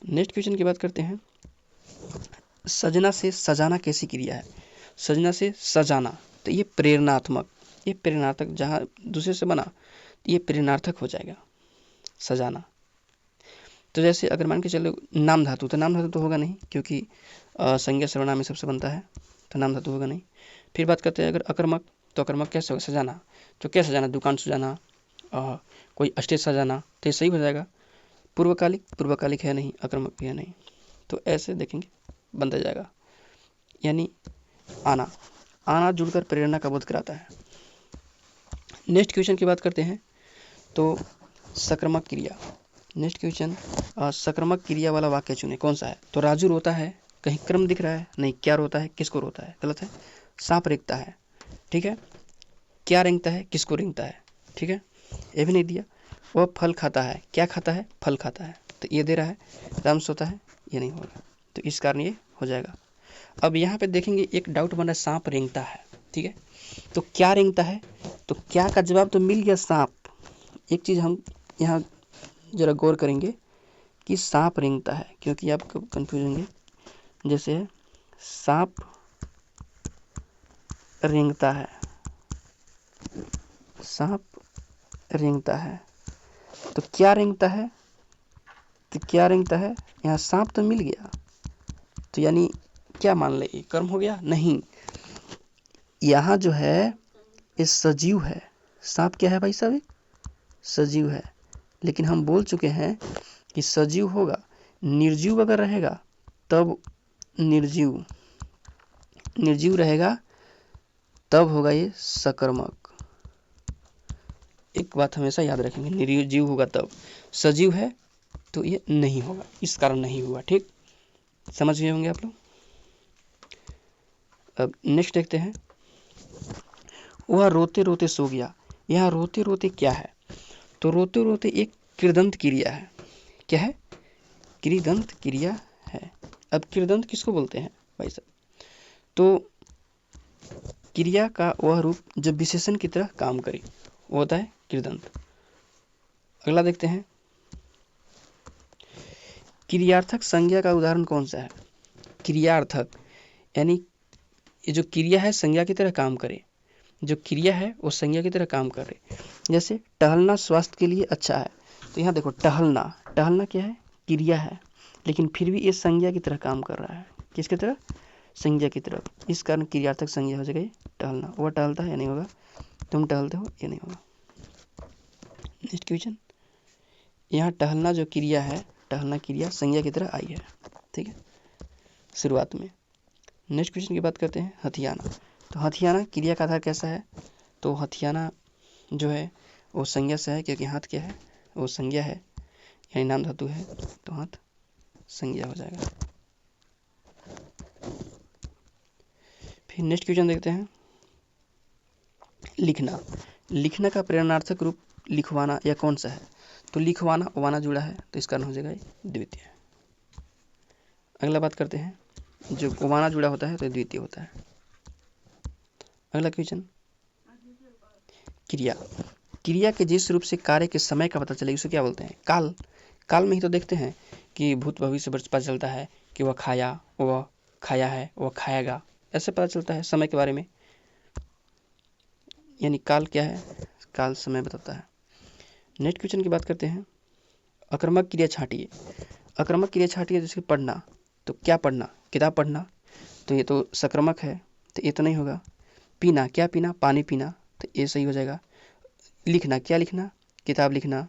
नेक्स्ट क्वेश्चन की बात करते हैं, सजना से सजाना कैसी क्रिया है। सजना से सजाना तो ये प्रेरणात्मक, ये प्रेरणार्थक, जहाँ दूसरे से बना ये प्रेरणार्थक हो जाएगा सजाना। तो जैसे अगर मान के चलो नाम धातु, तो नाम धातु तो होगा नहीं क्योंकि संज्ञा सर्वनाम में सबसे बनता है, तो नाम धातु होगा नहीं। फिर बात करते हैं अगर अकर्मक, तो अकर्मक कैसे होगा, सजाना। तो क्या सजाना, दुकान सजाना, कोई स्टेज सजाना, तो ये सही हो जाएगा। पूर्वकालिक, पूर्वकालिक है नहीं, अकर्मक भी है नहीं, तो ऐसे देखेंगे बनता जाएगा। यानी आना, आना जुड़कर प्रेरणा का बोध कराता है। नेक्स्ट क्वेश्चन की बात करते हैं, तो सक्रामक क्रिया। नेक्स्ट क्वेश्चन, सक्रामक क्रिया वाला वाक्य चुने, कौन सा है। तो राजू रोता है, कहीं क्रम दिख रहा है नहीं, क्या रोता है, किसको रोता है, गलत है। सांप रेंगता है, ठीक है, क्या रेंगता है, किसको रेंगता है, ठीक है, ये भी नहीं दिया। वह फल खाता है, क्या खाता है, फल खाता है, तो ये दे रहा है। राम सोता है, ये नहीं होगा, तो इस कारण ये हो जाएगा। अब यहाँ पे देखेंगे एक डाउट बन रहा है, सांप रेंगता है, ठीक है, तो क्या रेंगता है, तो क्या का जवाब तो मिल गया सांप। एक चीज़ हम यहाँ जरा गौर करेंगे कि सांप रेंगता है, क्योंकि आप कंफ्यूज होंगे। जैसे सांप रेंगता है, सांप रेंगता है, तो क्या रेंगता है, तो क्या रेंगता है, यहाँ सांप तो मिल गया, तो यानी क्या मान ले, कर्म हो गया, नहीं, यहाँ जो है ये सजीव है। सांप क्या है भाई साहब, सजीव है, लेकिन हम बोल चुके हैं कि सजीव होगा, निर्जीव अगर रहेगा तब निर्जीव, निर्जीव रहेगा तब होगा ये सकर्मक। एक बात हमेशा याद रखेंगे, निर्जीव होगा तब, सजीव है तो ये नहीं होगा, इस कारण नहीं हुआ, ठीक, समझ गए होंगे आप लोग। अब नेक्स्ट देखते हैं, वह रोते रोते सो गया। यहाँ रोते रोते क्या है, तो रोते रोते एक कृदंत क्रिया है, क्या है, कृदंत क्रिया है। अब कृदंत किसको बोलते हैं भाई साहब, तो क्रिया का वह रूप जो विशेषण की तरह काम करे वो होता है कृदंत। अगला देखते हैं, क्रियार्थक संज्ञा का उदाहरण कौन सा है। क्रियार्थक यानी ये जो क्रिया है संज्ञा की तरह काम करे, जो क्रिया है वो संज्ञा की तरह काम करे। जैसे टहलना स्वास्थ्य के लिए अच्छा है, तो यहाँ देखो टहलना, टहलना क्या है, क्रिया है, लेकिन फिर भी ये संज्ञा की तरह काम कर रहा है, किसकी तरह, संज्ञा की तरफ, इस कारण क्रियार्थक संज्ञा हो जाएगी टहलना। वह टहलता है, या नहीं होगा, तुम टहलते हो, ये नहीं होगा। नेक्स्ट क्वेश्चन, यहाँ टहलना जो क्रिया है, टहलना क्रिया संज्ञा की तरह आई है, ठीक है, शुरुआत में। नेक्स्ट क्वेश्चन की बात करते हैं, हथियाना। तो हथियाना क्रिया का आधार कैसा है, तो हथियाना जो है वो संज्ञा से है, क्योंकि हाथ क्या है, वो संज्ञा है, यानी नाम धातु है, तो हाथ संज्ञा हो जाएगा। फिर नेक्स्ट क्वेश्चन देखते हैं, लिखना। लिखना का प्रेरणार्थक रूप लिखवाना या कौन सा है, तो लिखवाना, वाना जुड़ा है, तो इस कारण हो जाएगा द्वितीय। अगला बात करते हैं, जो वाना जुड़ा होता है तो द्वितीय होता है। अगला क्वेश्चन, क्रिया। क्रिया के जिस रूप से कार्य के समय का पता चले उसे क्या बोलते हैं, काल। काल में ही तो देखते हैं कि भूत भविष्य पता चलता है कि वह खाया, वह खाया है, वह खाएगा, ऐसे पता चलता है समय के बारे में, यानी काल क्या है, काल समय बताता है। नेक्स्ट क्वेश्चन की बात करते हैं, अकर्मक क्रिया छांटिए। अकर्मक क्रिया छांटिए जैसे पढ़ना, तो क्या पढ़ना, किताब पढ़ना, तो ये तो सकर्मक है, तो ये तो नहीं होगा। पीना, क्या पीना, पानी पीना, तो ये सही हो जाएगा। लिखना, क्या लिखना, किताब लिखना,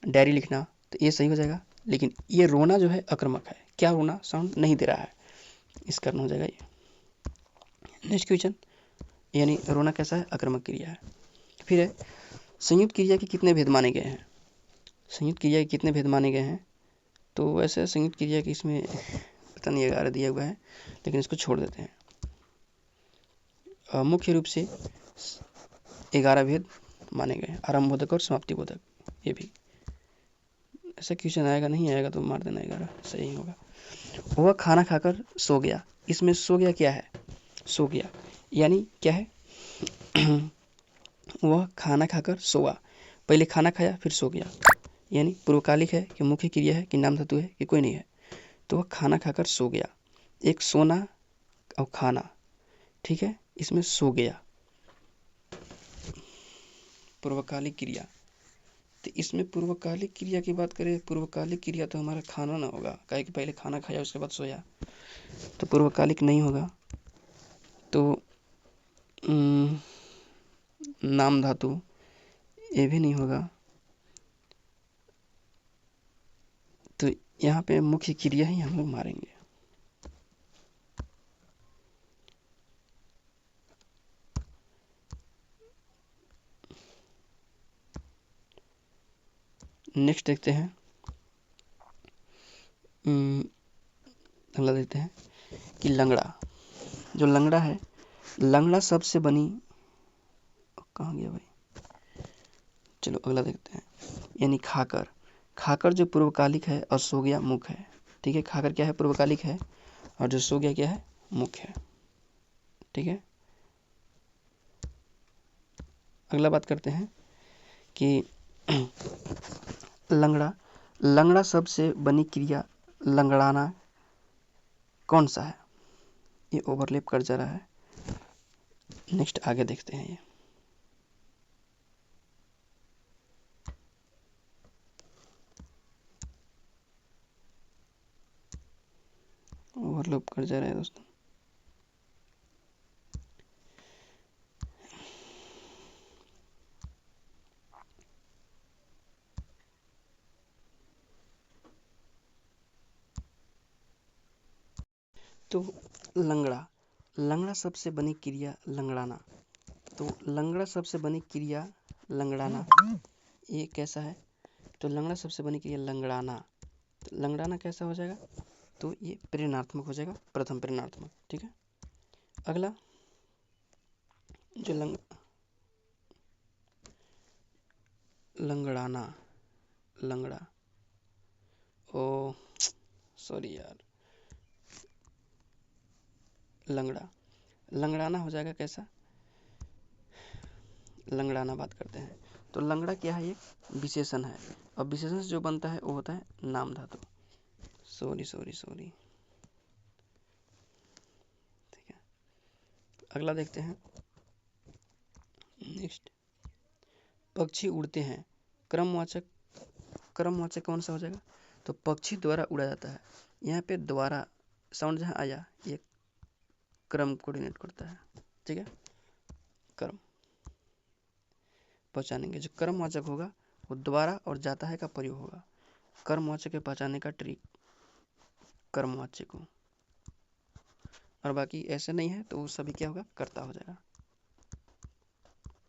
डायरी लिखना, तो ये सही हो जाएगा। लेकिन ये रोना जो है अकर्मक है, क्या रोना, साउंड नहीं दे रहा है, इस कारण हो जाएगा ये। नेक्स्ट क्वेश्चन, यानी रोना कैसा है, अकर्मक क्रिया है। फिर है संयुक्त क्रिया के कितने भेद माने गए हैं। संयुक्त क्रिया के कितने भेद माने गए हैं, तो वैसे संयुक्त क्रिया की इसमें पता नहीं 11 दिया हुआ है, लेकिन इसको छोड़ देते हैं। मुख्य रूप से 11 भेद माने गए, आरंभबोधक और समाप्ति बोधक। ये भी ऐसा क्वेश्चन आएगा, नहीं आएगा तो मार देना, 11 सही होगा। वह खाना खाकर सो गया, इसमें सो गया क्या है? सो गया यानी क्या है? वह खाना खाकर सोआ, पहले खाना खाया फिर सो गया, यानी पूर्वकालिक है कि मुख्य क्रिया है कि नाम धातु है कि कोई नहीं है? तो वह खाना खाकर सो गया, एक सोना और खाना, ठीक है, इसमें सो गया पूर्वकालिक क्रिया। तो इसमें पूर्वकालिक क्रिया की बात करें, पूर्वकालिक क्रिया तो हमारा खाना ना होगा, काहे कि पहले खाना खाया उसके बाद सोया, तो पूर्वकालिक नहीं होगा। तो नाम धातु ये भी नहीं होगा। तो यहाँ पे मुख्य क्रिया ही हम लोग मारेंगे। नेक्स्ट देखते हैं, अगला देखते हैं कि लंगड़ा। जो लंगड़ा है, लंगड़ा शब्द से बनी, कहाँ गया भाई, चलो अगला देखते हैं। यानी खाकर, खाकर जो पूर्वकालिक है और सो गया मुख्य है, ठीक है। खाकर क्या है? पूर्वकालिक है, और जो सो गया क्या है? मुख्य है, ठीक है। अगला बात करते हैं कि लंगड़ा, लंगड़ा शब्द से बनी क्रिया लंगड़ाना कौन सा है? ये ओवरलैप कर जा रहा है, नेक्स्ट आगे देखते हैं। ये ओवरलैप कर जा रहा है दोस्तों। तो लंगड़ा, लंगड़ा शब्द से बनी क्रिया लंगड़ाना। तो लंगड़ा शब्द से बनी क्रिया लंगड़ाना, ये कैसा है? तो लंगड़ा शब्द से बनी क्रिया लंगड़ाना, तो लंगड़ाना कैसा हो जाएगा? तो ये प्रेरणात्मक हो जाएगा, प्रथम प्रेरणात्मक, ठीक है। अगला जो लंगड़ाना, लंगड़ा, ओ सॉरी यार, लंगड़ा, लंगड़ाना हो जाएगा कैसा? लंगड़ाना बात करते हैं। तो लंगड़ा क्या है? ये विशेषण है, और विशेषण जो बनता है वो होता है नाम धातु। सॉरी सॉरी सॉरी, ठीक है। अगला देखते हैं, नेक्स्ट, पक्षी उड़ते हैं, क्रमवाचक, क्रमवाचक कौन सा हो जाएगा? तो पक्षी द्वारा उड़ा जाता है, यहाँ पे द्वारा साउंड जहाँ आया ये क्रम कोऑर्डिनेट करता है, ठीक है। क्रम पहचानेंगे, जो क्रमवाचक होगा वो द्वारा और जाता है का प्रयोग होगा। कर्मवाचक के पहचानने का ट्रिक कर्मवाच्य को, और बाकी ऐसे नहीं है तो वो सभी क्या होगा? कर्ता हो जाएगा,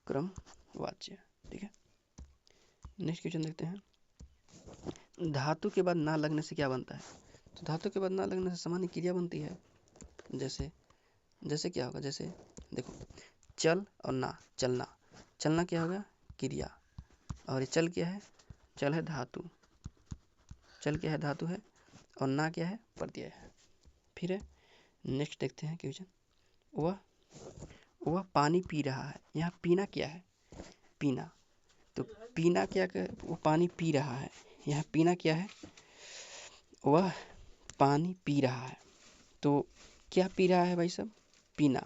क्रमवाच्य, ठीक है। नेक्स्ट क्वेश्चन देखते हैं, धातु के बाद ना लगने से क्या बनता है? तो धातु के बाद ना लगने से सामान्य क्रिया बनती है, जैसे जैसे क्या होगा? जैसे देखो, चल और ना, चलना, चलना क्या होगा? क्रिया, और ये चल क्या है? चल है धातु, चल क्या है? धातु है, और ना क्या है? प्रत्यय है। फिर है, नेक्स्ट देखते हैं क्वेश्चन, वह पानी पी रहा है, यहाँ पीना क्या है? पीना, तो पीना क्या कर, वो पानी पी रहा है, यहाँ पीना क्या है? वह पानी पी रहा है, तो क्या पी रहा है भाई साहब? पीना,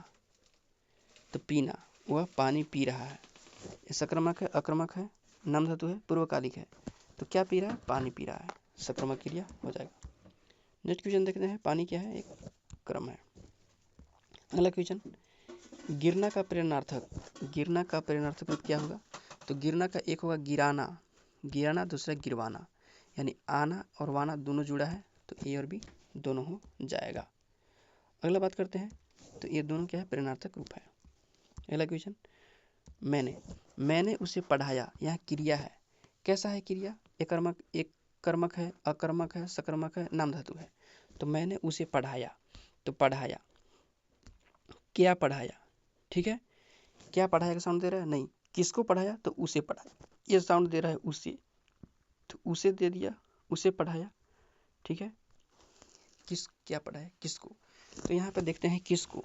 तो पीना, वह पानी पी रहा है, ये सक्रामक है, अक्रमक है, नाम धातु है, पूर्वकालिक है, तो क्या पी रहा है? पानी पी रहा है, सक्रामक क्रिया हो जाएगा। नेक्स्ट क्वेश्चन देखते हैं, पानी क्या है? एक क्रम है। अगला क्वेश्चन, गिरना का प्रेरणार्थक, गिरना का प्रेरणार्थक रूप क्या होगा? तो गिरना का एक होगा गिराना, गिराना, दूसरा गिरवाना, यानी आना और वाना दोनों जुड़ा है, तो ए और बी दोनों हो जाएगा। अगला बात करते हैं, तो ये दोनों क्या है? प्रेरणार्थक रूप है। अगला क्वेश्चन, मैंने उसे पढ़ाया, यहाँ क्रिया है, कैसा है क्रिया? एक कर्मक है, अकर्मक है, सकर्मक है, नाम धातु है। तो मैंने उसे पढ़ाया, तो पढ़ाया, क्या पढ़ाया, ठीक है। क्या पढ़ाया का साउंड दे रहा है, नहीं। किसको पढ़ाया, तो उसे पढ़ाया, ये साउंड दे रहा है उसे, तो उसे दे दिया, उसे पढ़ाया, ठीक है। किस, क्या पढ़ाया, किसको। तो यहाँ पे देखते हैं किसको,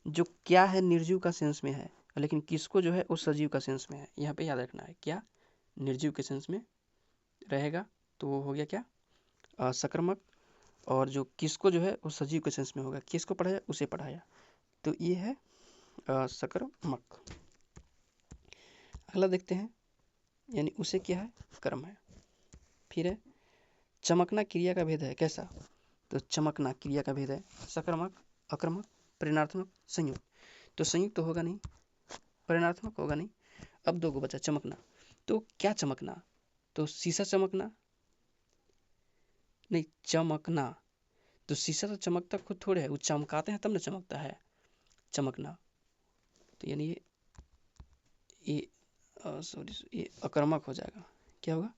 जो क्या है निर्जीव का सेंस में है, लेकिन किसको जो है वो सजीव का सेंस में है। यहाँ पे याद रखना है, क्या निर्जीव के सेंस में रहेगा तो वो हो गया क्या, सकर्मक, और जो किसको जो है वो सजीव के सेंस में होगा, किसको पढ़ाया, उसे पढ़ाया, तो ये है सकर्मक। अगला देखते हैं, यानी उसे क्या है, कर्म है। फिर है चमकना क्रिया का भेद है, कैसा, तो चमकना क्रिया का भेद है सकर्मक, अकर्मक, प्रेरणात्मक, संयुक्त। तो संयुक्त तो होगा नहीं, प्रेरणात्मक होगा नहीं। अब दो को बचा चमकना, तो क्या चमकना, तो शीशा चमकना, नहीं चमकना, तो शीशा तो चमकता खुद थोड़े है, वो चमकाते हैं तब ना चमकता है, चमकना। तो यानी ये सॉरी ये अकर्मक हो जाएगा, क्या होगा,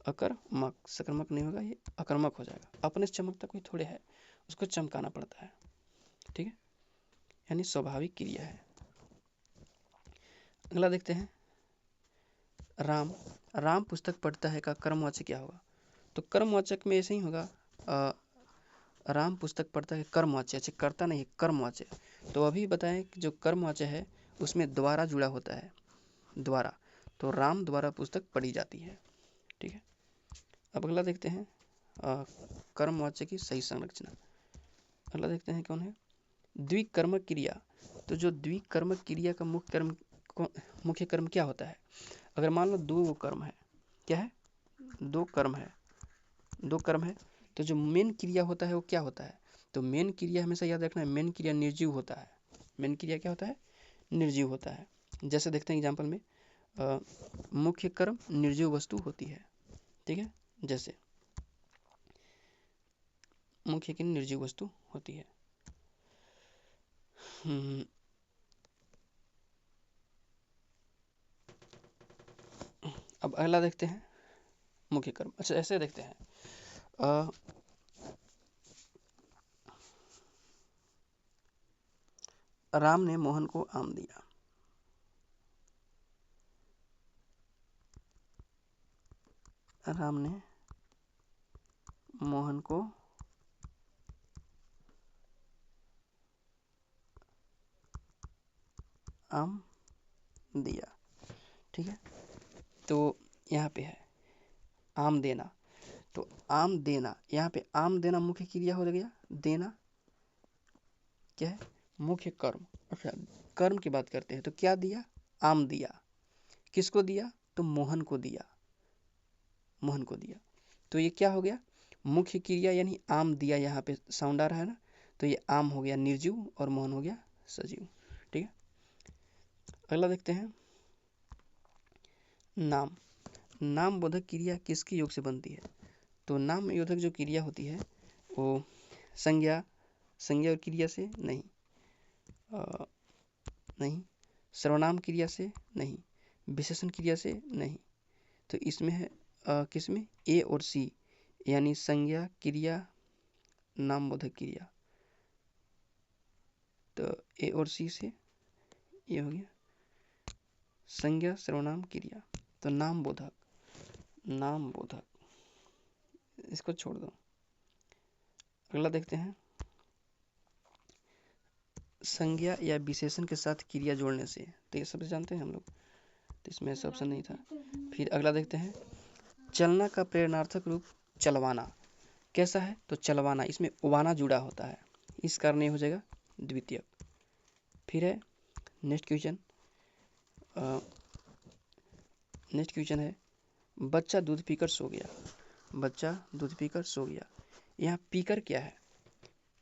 अकर्मक, सकर्मक नहीं होगा, ये अकर्मक हो जाएगा। अपने से चमकता कोई थोड़े है, उसको चमकाना पड़ता है, ठीक है, यानी स्वाभाविक क्रिया है। अगला देखते हैं, राम, राम पुस्तक पढ़ता है का कर्मवाचक क्या होगा, तो कर्मवाचक में ऐसे ही होगा, राम पुस्तक पढ़ता है, कर्मवाचक, करता नहीं है, कर्मवाचक। तो अभी बताएं कि जो कर्मवाचक है उसमें द्वारा जुड़ा होता है, द्वारा, तो राम द्वारा पुस्तक पढ़ी जाती है, ठीक है। अब अगला देखते हैं कर्मवाचक की सही संरचना। अगला देखते हैं कौन है, द्विकर्मक क्रिया। तो जो द्विकर्मक क्रिया का मुख्य कर्म क्या होता है, अगर मान लो दो कर्म है, क्या है, दो कर्म है, दो कर्म है, तो जो मेन क्रिया होता है वो क्या होता है, तो मेन क्रिया हमेशा याद रखना है, मेन क्रिया निर्जीव होता है, मेन क्रिया क्या होता है, निर्जीव होता है। जैसे देखते हैं एग्जाम्पल में, मुख्य कर्म निर्जीव वस्तु होती है, ठीक है, जैसे मुख्य की निर्जीव वस्तु होती है। अब अगला देखते हैं मुख्य कर्म, अच्छा ऐसे देखते हैं, राम ने मोहन को आम दिया, राम ने मोहन को आम दिया, ठीक है। तो यहाँ पे है आम देना, तो आम देना, यहाँ पे आम देना मुख्य क्रिया हो गया, देना क्या है, मुख्य कर्म। अच्छा कर्म की बात करते हैं, तो क्या दिया, आम दिया, किसको दिया, तो मोहन को दिया, मोहन को दिया। तो ये क्या हो गया, मुख्य क्रिया यानी आम दिया, यहाँ पे साउंड आ रहा है ना, तो ये आम हो गया निर्जीव और मोहन हो गया सजीव, ठीक है। अगला देखते हैं, नाम, नाम बोधक क्रिया किसके योग से बनती है, तो नाम योधक जो क्रिया होती है वो संज्ञा, संज्ञा और क्रिया से नहीं, नहीं, सर्वनाम क्रिया से नहीं, विशेषण क्रिया से नहीं, तो इसमें है किसमें, ए और सी, यानी संज्ञा, क्रिया, नाम बोधक क्रिया, तो ए और सी से ये हो गया संज्ञा, सर्वनाम, क्रिया, तो नाम बोधक, नाम बोधक, इसको छोड़ दो। अगला देखते हैं, संज्ञा या विशेषण के साथ क्रिया जोड़ने से, तो ये सब जानते हैं हम लोग, तो इसमें ऐसा ऑप्शन नहीं था। फिर अगला देखते हैं, चलना का प्रेरणार्थक रूप चलवाना, कैसा है, तो चलवाना, इसमें उबाना जुड़ा होता है, इस कारण ये हो जाएगा द्वितीयक। फिर है नेक्स्ट क्वेश्चन, नेक्स्ट क्वेश्चन है, बच्चा दूध पीकर सो गया, बच्चा दूध पीकर सो गया, यहाँ पीकर क्या है,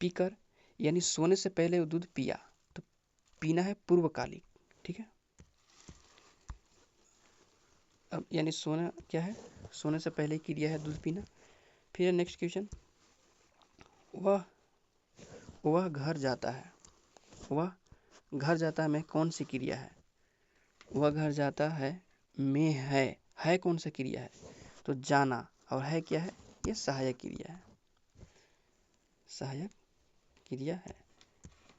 पीकर यानी सोने से पहले वो दूध पिया, तो पीना है पूर्वकालिक, ठीक है। अब यानी सोना क्या है, सोने से पहले क्रिया है दूध पीना। फिर नेक्स्ट क्वेश्चन, वह घर जाता है, वह घर जाता है में कौन सी क्रिया है, वह घर जाता है में है कौन सा क्रिया है, तो जाना, और है क्या है, ये सहायक क्रिया है, सहायक क्रिया है।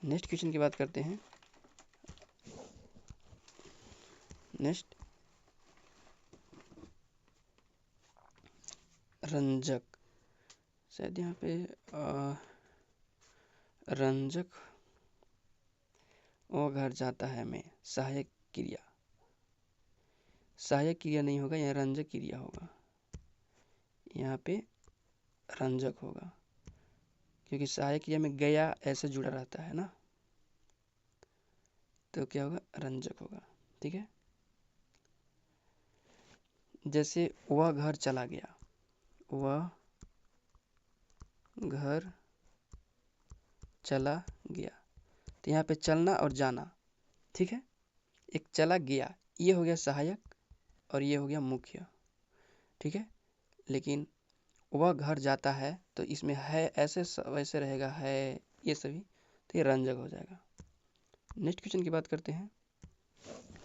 नेक्स्ट क्वेश्चन की बात करते हैं। नेक्स्ट, रंजक, शायद यहाँ पे रंजक वो घर जाता है में सहायक क्रिया, सहायक क्रिया नहीं होगा, यहाँ रंजक क्रिया होगा, यहाँ पे रंजक होगा, क्योंकि सहायक क्रिया में गया ऐसे जुड़ा रहता है ना, तो क्या होगा, रंजक होगा। ठीक है, जैसे वह घर चला गया, वह घर चला गया, तो यहाँ पे चलना और जाना, ठीक है, एक चला गया ये हो गया सहायक और ये हो गया मुख्य, ठीक है। लेकिन वह घर जाता है तो इसमें है ऐसे वैसे रहेगा, है ये सभी, तो ये रंजक हो जाएगा। नेक्स्ट क्वेश्चन की बात करते हैं।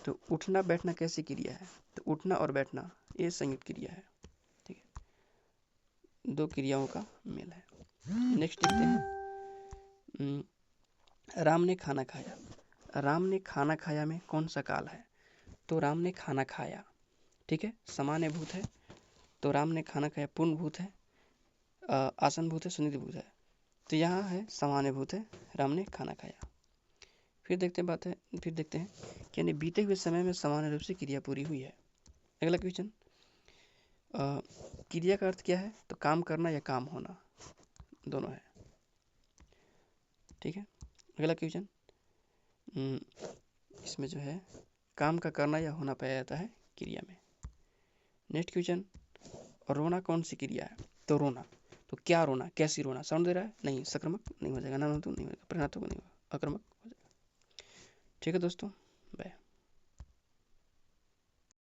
तो उठना बैठना कैसी क्रिया है, तो उठना और बैठना ये संयुक्त क्रिया है, ठीक है, दो क्रियाओं का मेल है। नेक्स्ट देखते हैं, राम ने खाना खाया, राम ने खाना खाया में कौन सा काल है, तो राम ने खाना खाया, ठीक है, सामान्य भूत है, तो राम ने खाना खाया पूर्ण भूत है, आसन भूत है, सुनिधि भूत है, तो यहाँ है सामान्य भूत है, राम ने खाना खाया। फिर देखते हैं कि यानी बीते हुए समय में सामान्य रूप से क्रिया पूरी हुई है। अगला क्वेश्चन, क्रिया का अर्थ क्या है, तो काम करना या काम होना दोनों है, ठीक है। अगला क्वेश्चन, इसमें जो है काम का करना या होना पाया जाता है क्रिया में। नेक्स्ट क्वेश्चन, रोना कौन सी क्रिया है, तो रोना, तो क्या रोना, कैसी रोना, साउंड दे रहा है, नहीं, सक्रमक नहीं हो जाएगा, नामत्व नहीं होगा, परिणात्मक नहीं होगा, आक्रमक हो जाएगा। ठीक है दोस्तों।